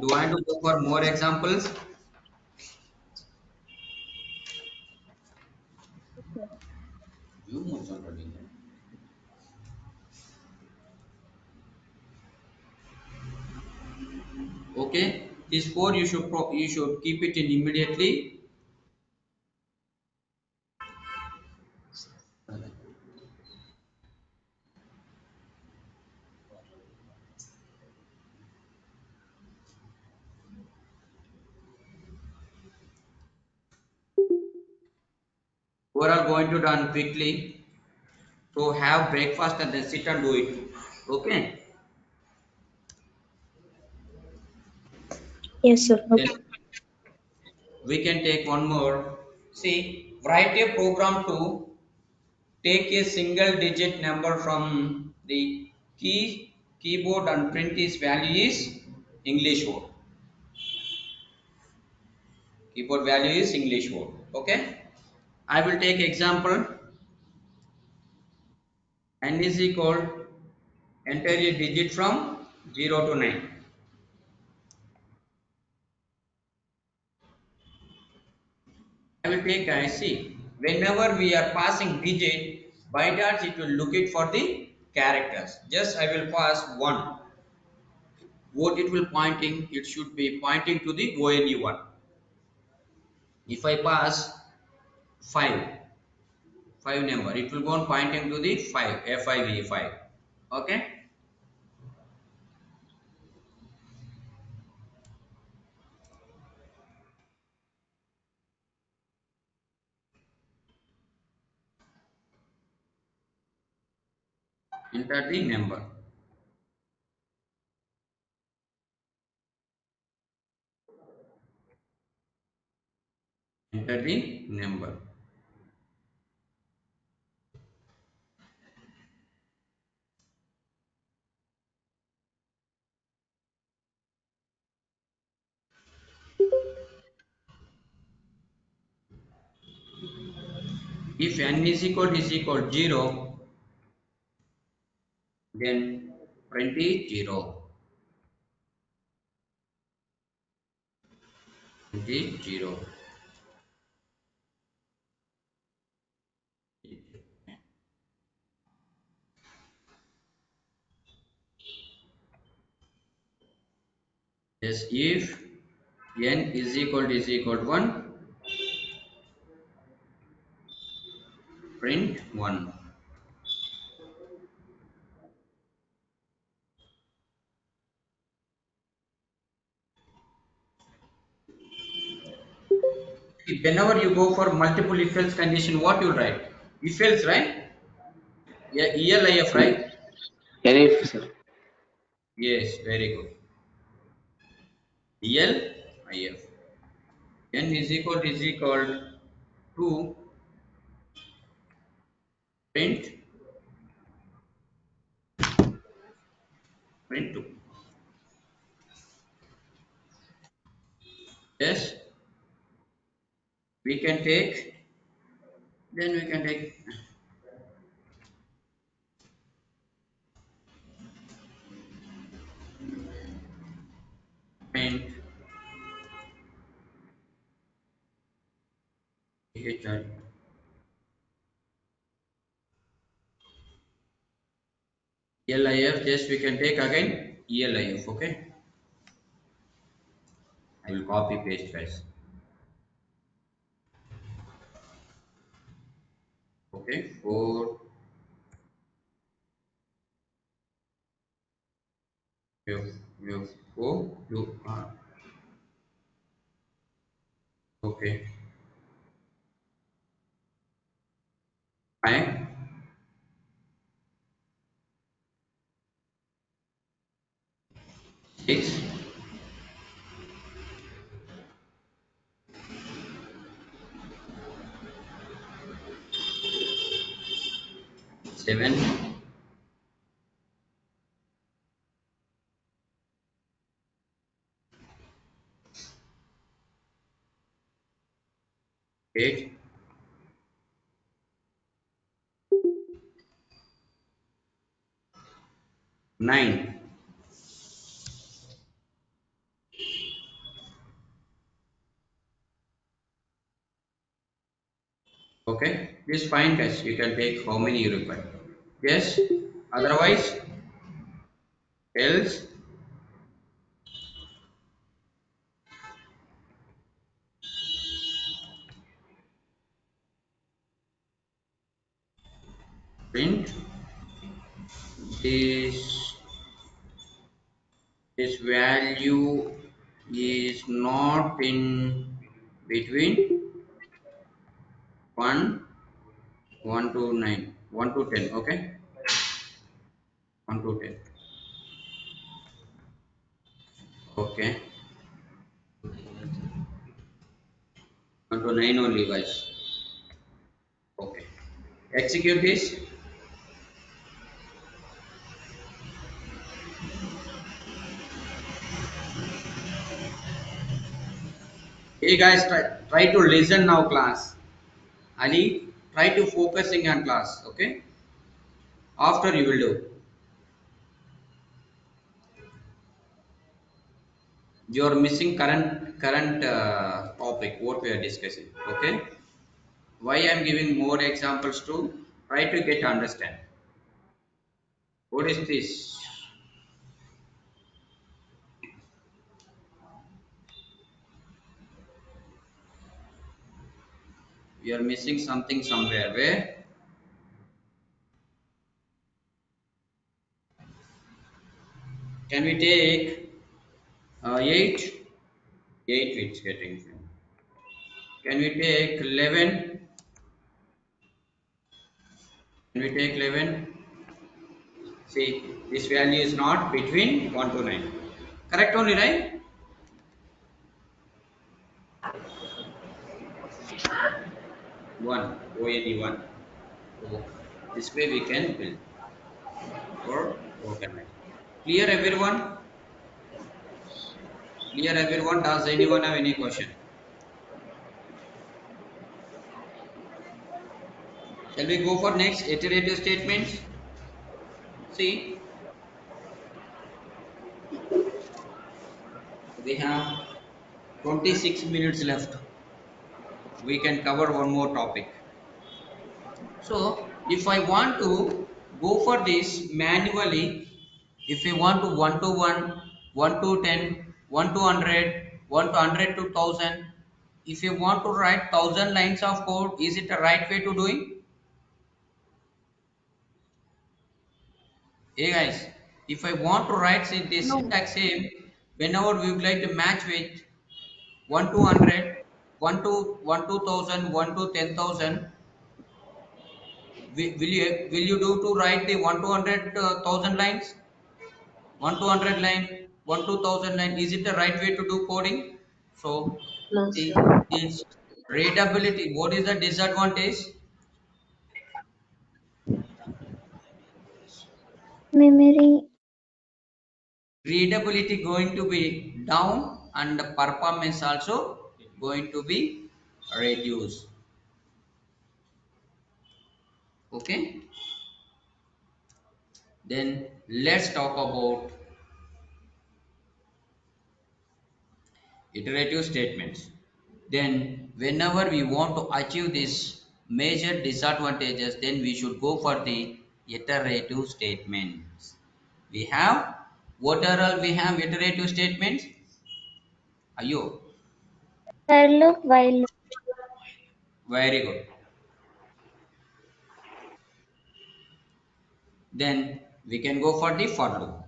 Do I want to go for more examples? You must already know. Okay, this 4 you should keep it in immediately. We are all going to done quickly. So have breakfast and then sit and do it. Okay. Yes, sir. Then we can take one more. See, write a program to take a single digit number from the keyboard and print its value is English word. Keyboard value is English word. Okay. I will take example. N is equal enter a digit from 0 to 9. I will take guys see whenever we are passing digit by that it will look it for the characters. Just I will pass 1. What it will pointing? It should be pointing to the ONE1. If I pass 5 number, it will go on pointing to the 5 F5A5. Okay. Enter the number. Enter the number. If n is equal 0, then print is 0. Print is 0. Yes, if n is equal to 1, print 1. Whenever you go for multiple if else condition, what you write? If else, right? Yeah, ELIF, right? Elif, sir. Yes, very good. ELIF. N is equal to print 2. Yes, we can take, then we can take print HR. ELIF, just we can take again ELIF, okay? I will copy paste guys. Okay, 4 F 4 2 R. Okay, 5 6 7 8 9. Okay, this fine guys. You can take how many you require. Yes, otherwise, else, print this this value is not in between 1 1 to 9 1 to 10. Okay, 1 to 10. Okay, 1 to 9 only guys. Okay, execute this. Hey guys, try to listen now class. Ali, try to focusing on class. Okay, after you will do. You are missing current topic what we are discussing. Okay, why I am giving more examples to try to get understand. What is this? We are missing something somewhere. Where can we take 8? 8 it's getting. Can we take 11? Can we take 11? See, this value is not between 1 to 9. Correct only, right? 1, ONE 1. So, this way we can build or organize. Clear everyone? Clear everyone? Does anyone have any question? Shall we go for next iterative statements? See, we have 26 minutes left. We can cover one more topic. So, if I want to go for this manually, if I want to 1 to 1, 1 to 10, 1 to 100, 1 to 100 to 1000, if you want to write 1000 lines of code, is it the right way to doing? Hey guys, if I want to write say this No. syntax same, whenever we would like to match with 1 to 100, 1 to 1 to 1000, 1 to 10,000, will you do to write the 1 to 100 1000 lines? 1 to 100 line, 1 to 1000 line, is it the right way to do coding? So No, the sir. this readability, what is the disadvantage? Memory. Readability going to be down and the performance also going to be reduced. Okay, then let's talk about iterative statements. Then whenever we want to achieve these major disadvantages, then we should go for the iterative statements. We have, what are all we have iterative statements? Ayo, For loop, while loop. very good. Then we can go for the for loop.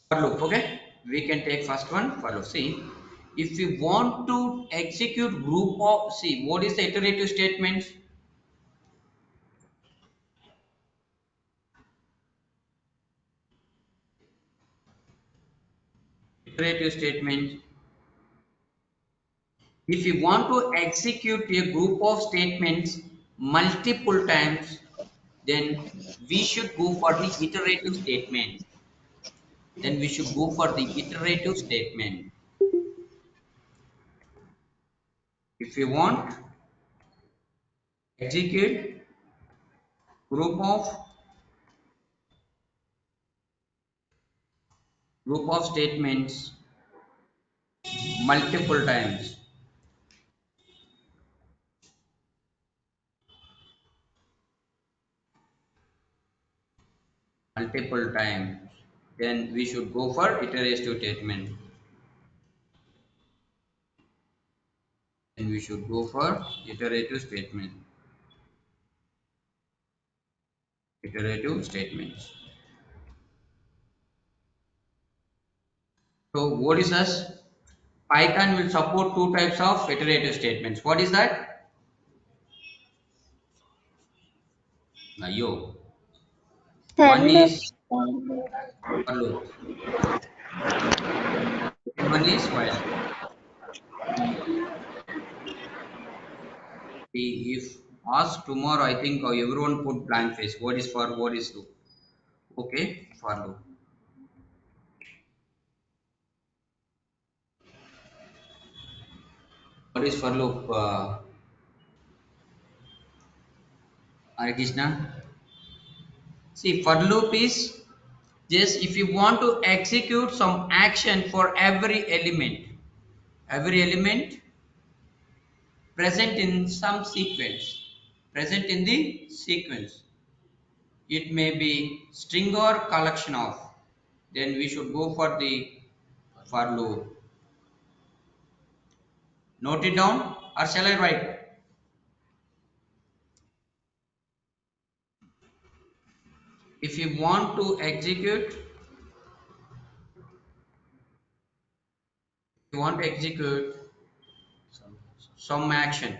For loop, okay? We can take first one for loop. See, if we want to execute group of, see, what is the iterative statements? Iterative statements. If we want to execute a group of statements multiple times, then we should go for the iterative statement. Then we should go for the iterative statement. If we want execute group of statements multiple times, then we should go for iterative statement. Then we should go for iterative statement. Iterative statements. So what is this? Python will support two types of iterative statements. What is that? Yo. For One loop, is while loop. for loop. Second one is while loop. If asked tomorrow, I think everyone put blank face. What is for? What is loop? Okay, for loop. What is for loop? Hare Krishna. See, for loop is just if you want to execute some action for every element present in some sequence, present in the sequence. It may be string or collection of. Then we should go for the for loop. Note it down or shall I write? If you want to execute, some action,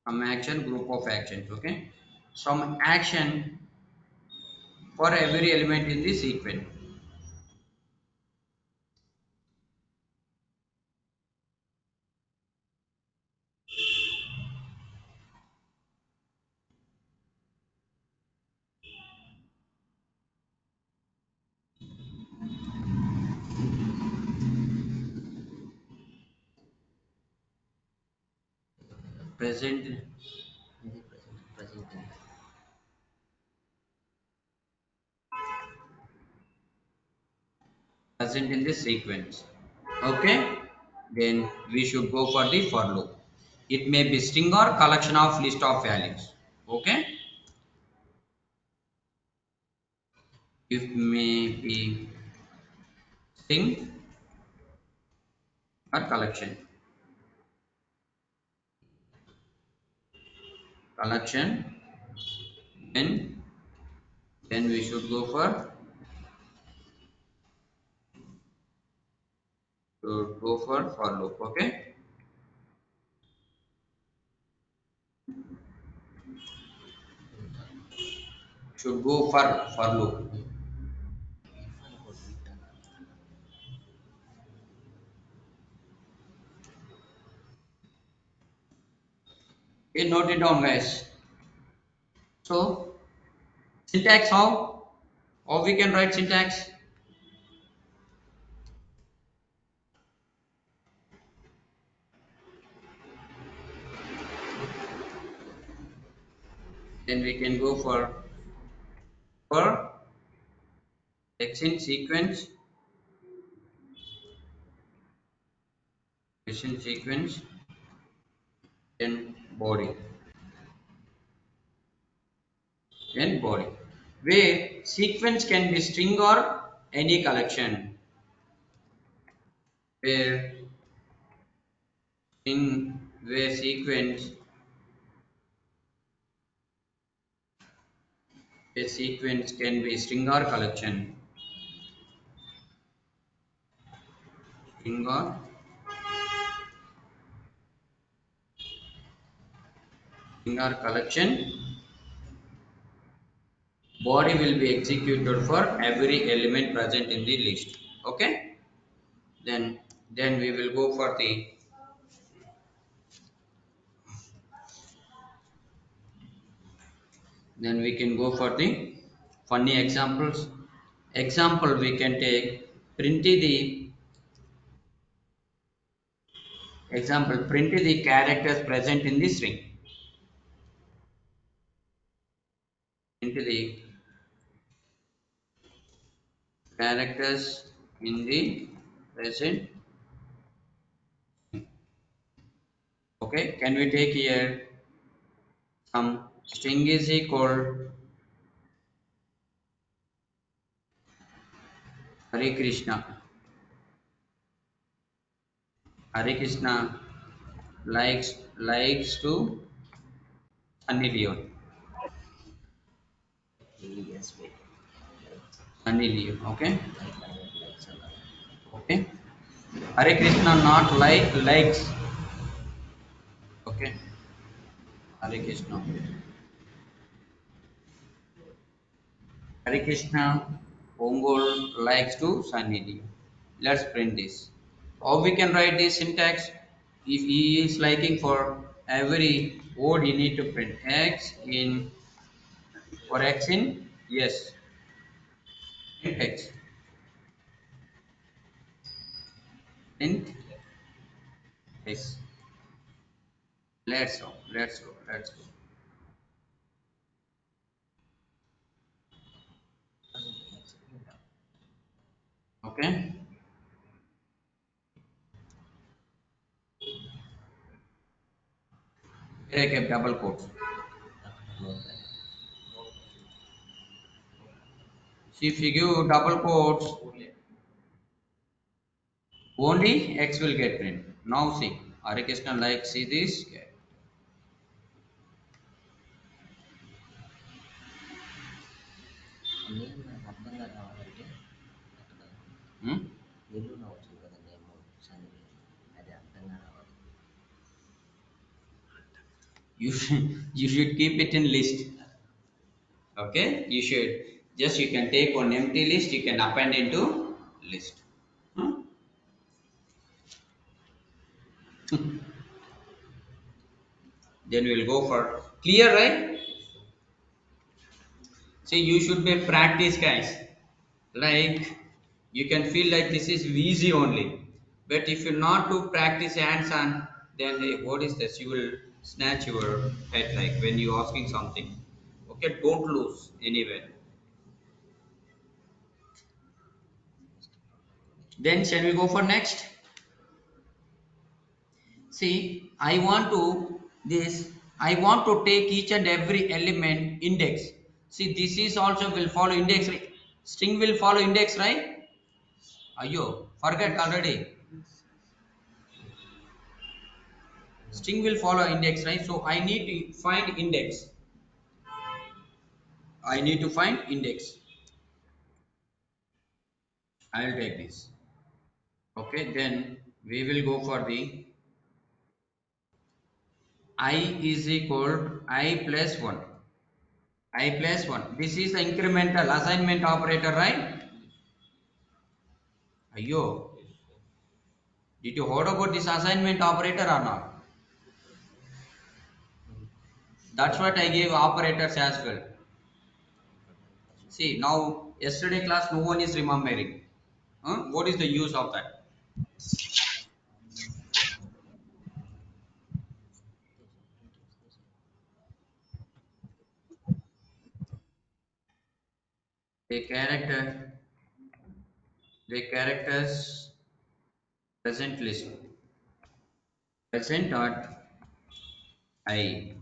group of actions, okay? Some action for every element in the sequence. Present present in this sequence. Okay, then we should go for the for loop. It may be string or collection of list of values. Okay, it may be string or collection. Then we should go for loop. Okay, should go for loop. Okay, note it down, guys. So syntax, how we can write syntax? Then we can go for X in sequence, then body, where sequence can be string or any collection, where where sequence can be string or collection, string or collection. Body will be executed for every element present in the list. Okay, then we will go for the then we can go for the funny examples. Example, we can take print the characters present in the string. Print the characters in the present. Okay, can we take here some string is equal Hare Krishna. Hare Krishna likes to Sunny Leon. Sunny Leon. Okay. Okay. Hare Krishna not likes. Okay. Hare Krishna. Hare Krishna Ongol likes to Sunny Leon. Let's print this. How we can write this syntax? If he is liking for every word, you need to print x in for x in yes, print x, print x. Let's go. Okay. Here I kept double quotes. See, if you give double quotes, only x will get print. Now see, Hare Krishna like see this. Hmm? You should keep it in list. Okay, you should just, you can take one empty list, you can append into list. Hmm? Then we'll go for clear, right? See, you should be practice, guys. Like, you can feel like this is easy only, but if you not to practice hands on, then hey, what is this? You will snatch your head like when you asking something. Okay, don't lose anywhere. Then shall we go for next? See, I want to take each and every element index. See, this is also will follow index, right? String will follow index, right? Ayo, forget already. String will follow index, right? So I need to find index. I need to find index. I'll take this. Okay, then we will go for the I is equal I plus 1. I plus 1. This is the incremental assignment operator, right? Ayo, did you heard about this assignment operator or not? That's what I gave operators as well. See, now yesterday class no one is remembering. What is the use of that? A character, the characters present list. Present dot I.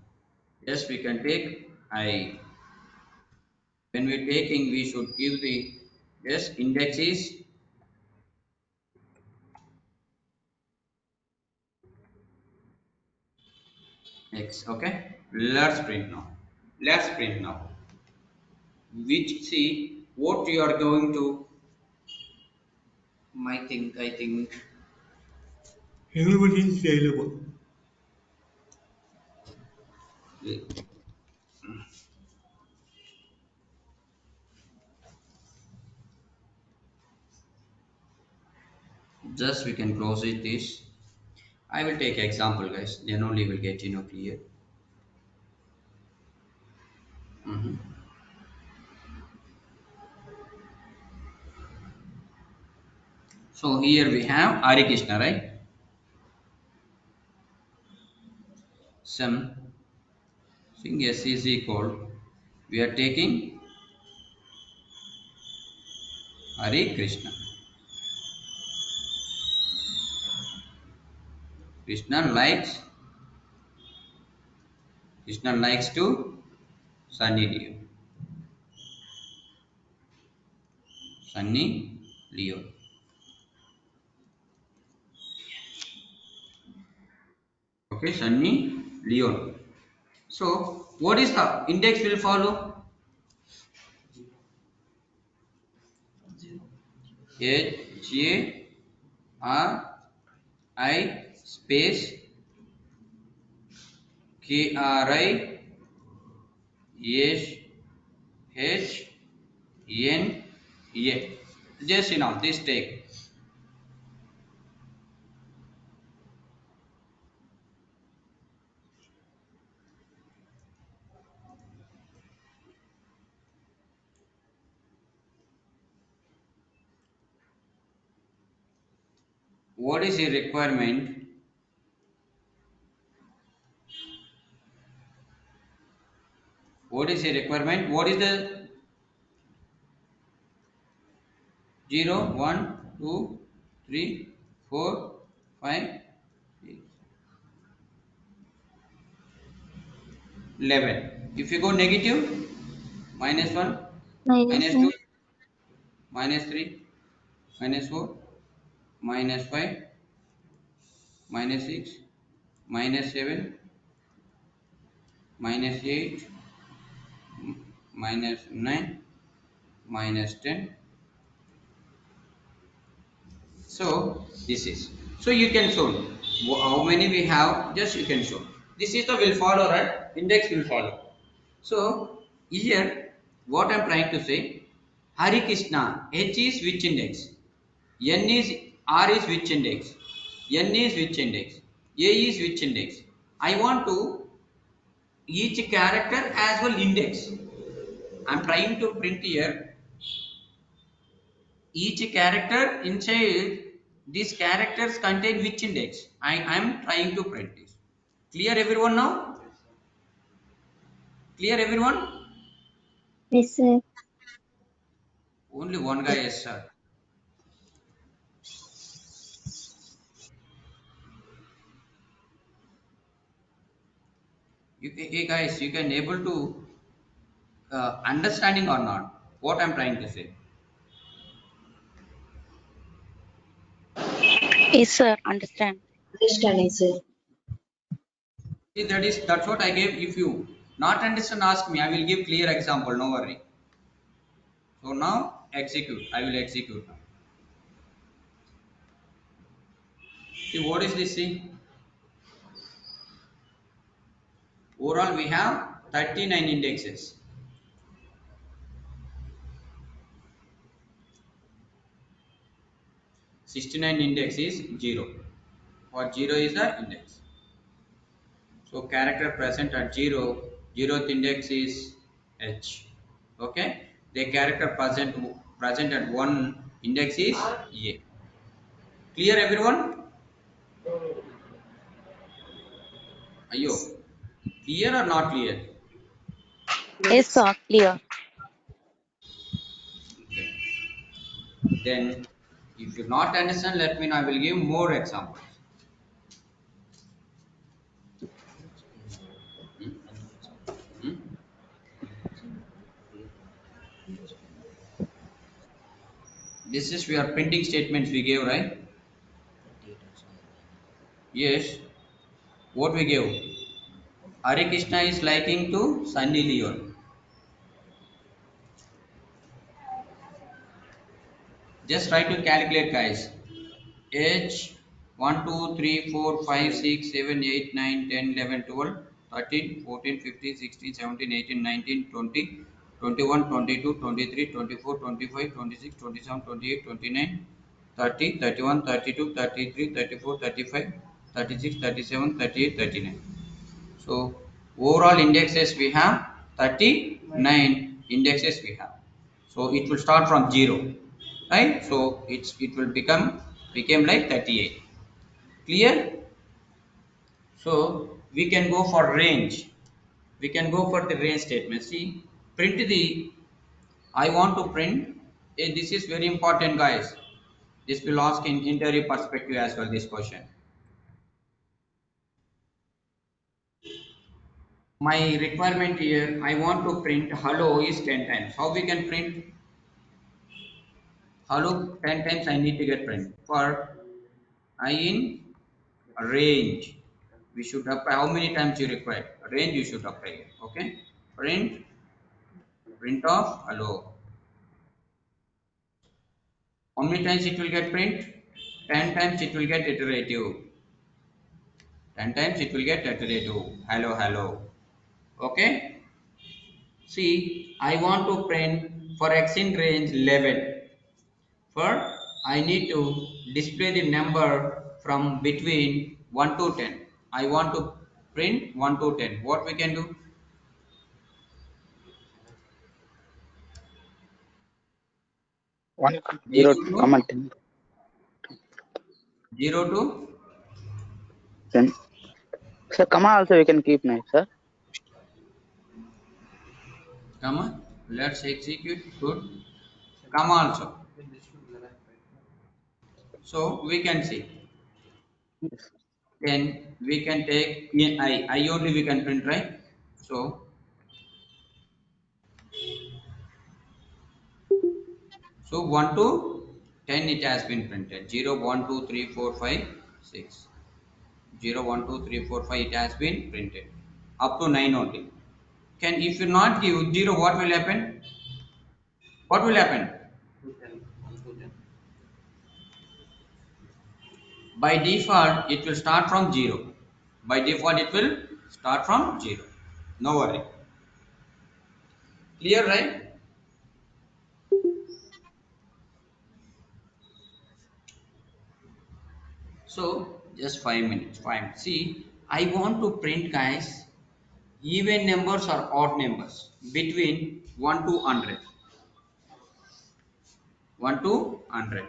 Yes, we can take I. When we taking, we should give the, yes, index is X. Okay. Let's print now. Let's print now. Which, see what you are going to. I think everybody is available. Just we can close it this. I will take example, guys. Then only will get clear. Mhm. So here we have Hari Krishna, right? Some thing S is equal. We are taking Hari Krishna. Krishna likes Krishna likes to Sunny Leon. Sunny Leon. Okay, Sunny Leon. So what is the index will follow? Hari space KRISHNA. Just this take. What is the requirement? What is the requirement? What is the 0, 1, 2, 3, 4, 5, 6, 11. If you go negative, minus 1, minus minus 2, 1, minus 3, minus 4, minus 5, minus 6, minus 7, minus 8, minus 9, minus 10. So this is, so you can show how many we have, just you can show. This is the will follow, right? Index will follow. So here what I'm trying to say, Hari Krishna, H is which index? N is, R is which index? N is which index? A is which index? I want to each character as well index. I'm trying to print here each character inside these characters contain which index. I am trying to print this. Clear everyone now? Clear everyone? Yes, sir. Only one guy, yes sir. You, hey guys, you can able to understanding or not what I'm trying to say. Yes, sir. Understand. Understanding, sir. See, that's what I gave. If you not understand, ask me. I will give clear example. No worry. So now execute. I will execute now. See what is this? See, overall we have 39 indexes. 69 index is 0. Or 0 is the index. So character present at 0, 0th index is H. Okay. The character present at 1 index is A. Clear everyone? Ayo. Clear or not clear? Yes, sir. Clear. Okay. Then if you not understand, let me know. I will give more examples. Hmm? Hmm? This is we are printing statements we gave, right? Yes. What we gave? Hare Krishna is liking to Sunny Leon. Just try to calculate, guys. H 1, 2, 3, 4, 5, 6, 7, 8, 9, 10, 11, 12, 13, 14, 15, 16, 17, 18, 19, 20, 21, 22, 23, 24, 25, 26, 27, 28, 29, 30, 31, 32, 33, 34, 35, 36, 37, 38, 39. So overall indexes we have 39 indexes we have. So it will start from 0, right? So it will became like 38. Clear? So we can go for range. We can go for the range statement. See, print the, I want to print. This is very important, guys. This will ask in interview perspective as well. This question. My requirement here, I want to print hello is 10 times. How we can print hello 10 times? I need to get print. For I in range, we should apply how many times you require. Range you should apply. Okay. Print of hello. How many times it will get print? 10 times it will get iterative. 10 times it will get iterative. Hello, hello. Okay. See, I want to print for x in range 11. For I need to display the number from between 1 to 10. I want to print 1 to 10. What we can do? 1, 0, 0 to comma 10. 0 to 10. Sir, comma also we can keep now, sir. comma. Let's execute. Good. Comma also. So we can see. Yes. Then we can take in I only we can print, right? So 1 to 10 it has been printed. 0, 1, 2, 3, 4, 5, 6. 0, 1, 2, 3, 4, 5 it has been printed. Up to 9 only. Can if you not give 0, what will happen? What will happen? By default, it will start from 0. By default, it will start from 0. No worry. Clear, right? So, just 5 minutes. Fine. See, I want to print, guys, even numbers or odd numbers between 1 to 100. 1 to 100.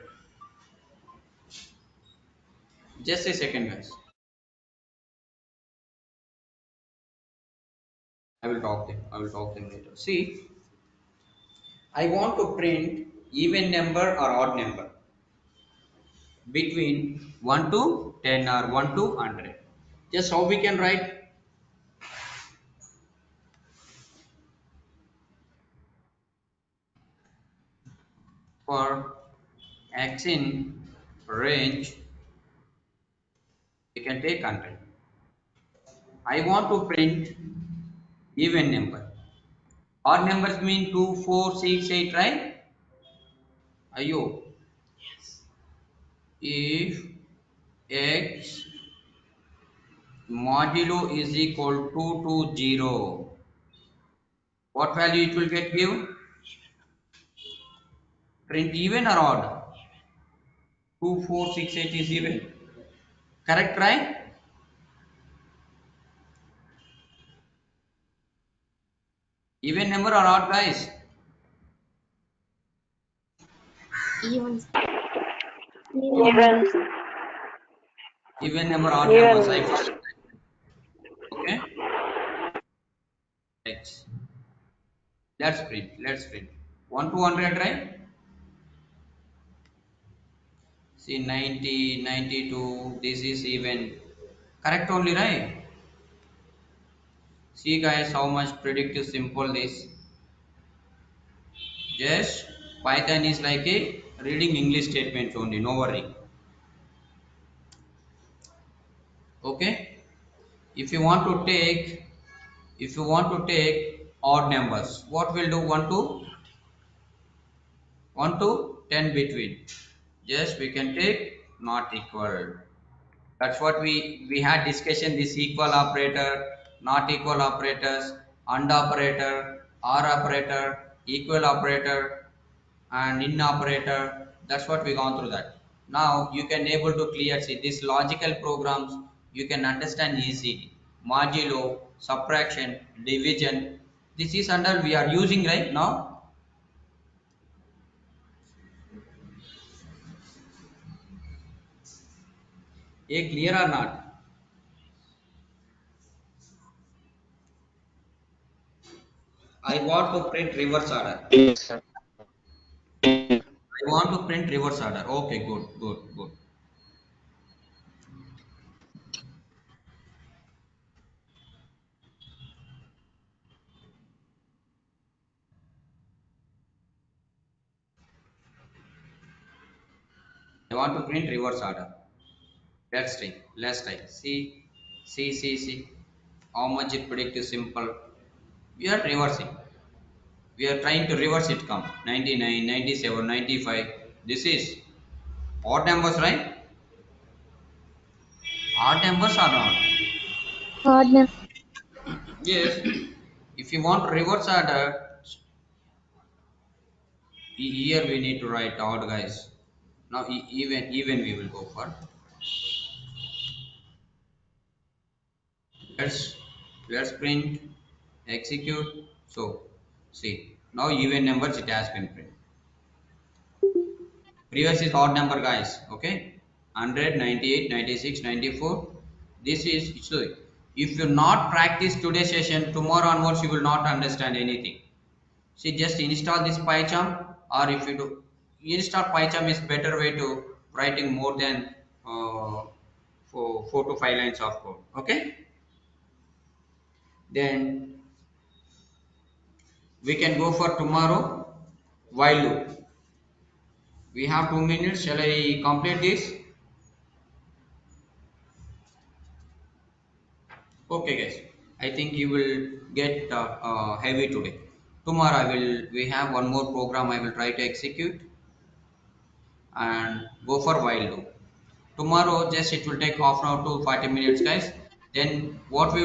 Just a second, guys. I will talk them later. See, I want to print even number or odd number between 1 to 10 or 1 to 100. Just how we can write? For x in range, we can take 100. I want to print even number. Odd numbers mean 2, 4, 6, 8, right? Ayo. If x modulo is equal to 0, what value it will get give? Print even or odd? 2, 4, 6, 8 is even. Correct, right? Even number or odd, guys? Even. Even. Even number, odd Even. numbers. I first. Okay. X. Let's print. Let's print. 1 to 100, right? See, 90, 92. This is even. Correct only, right? See, guys, how much predictive simple this. Just Python is like a reading English statements only. No worry. Okay. If you want to take, odd numbers, what will do? 1 to 10 between. Just we can take not equal. That's what we had discussion, this equal operator, not equal operators, and operator, or operator, equal operator, and in operator. That's what we gone through that. Now you can able to clear see these logical programs you can understand easily. Modulo, subtraction, division. This is under we are using right now. A clear or not? I want to print reverse order. Yes. I want to print reverse order. Okay, good, good, good. I want to print reverse order. Let's try. Let's try. See, see. How much it predict is simple. We are reversing. We are trying to reverse it come. 99, 97, 95. This is odd numbers, right? Odd numbers are not. Odd number. Yes. If you want reverse order, here we need to write odd, guys. Now even we will go for. let's let's print, execute. So see, now even numbers it has been printed. Previous is odd number, guys. Okay, 100, 98, 96, 94. This is so if you not practice today's session, tomorrow onwards you will not understand anything. See, just install this PyCharm, or if you do install PyCharm is better way to writing more than for 4 to 5 lines of code. Okay, then we can go for tomorrow while loop. We have 2 minutes. Shall I complete this? Okay, guys. I think you will get heavy today. tomorrow we have one more program I will try to execute and go for while loop. Tomorrow just it will take half an hour to 40 minutes, guys. Then what we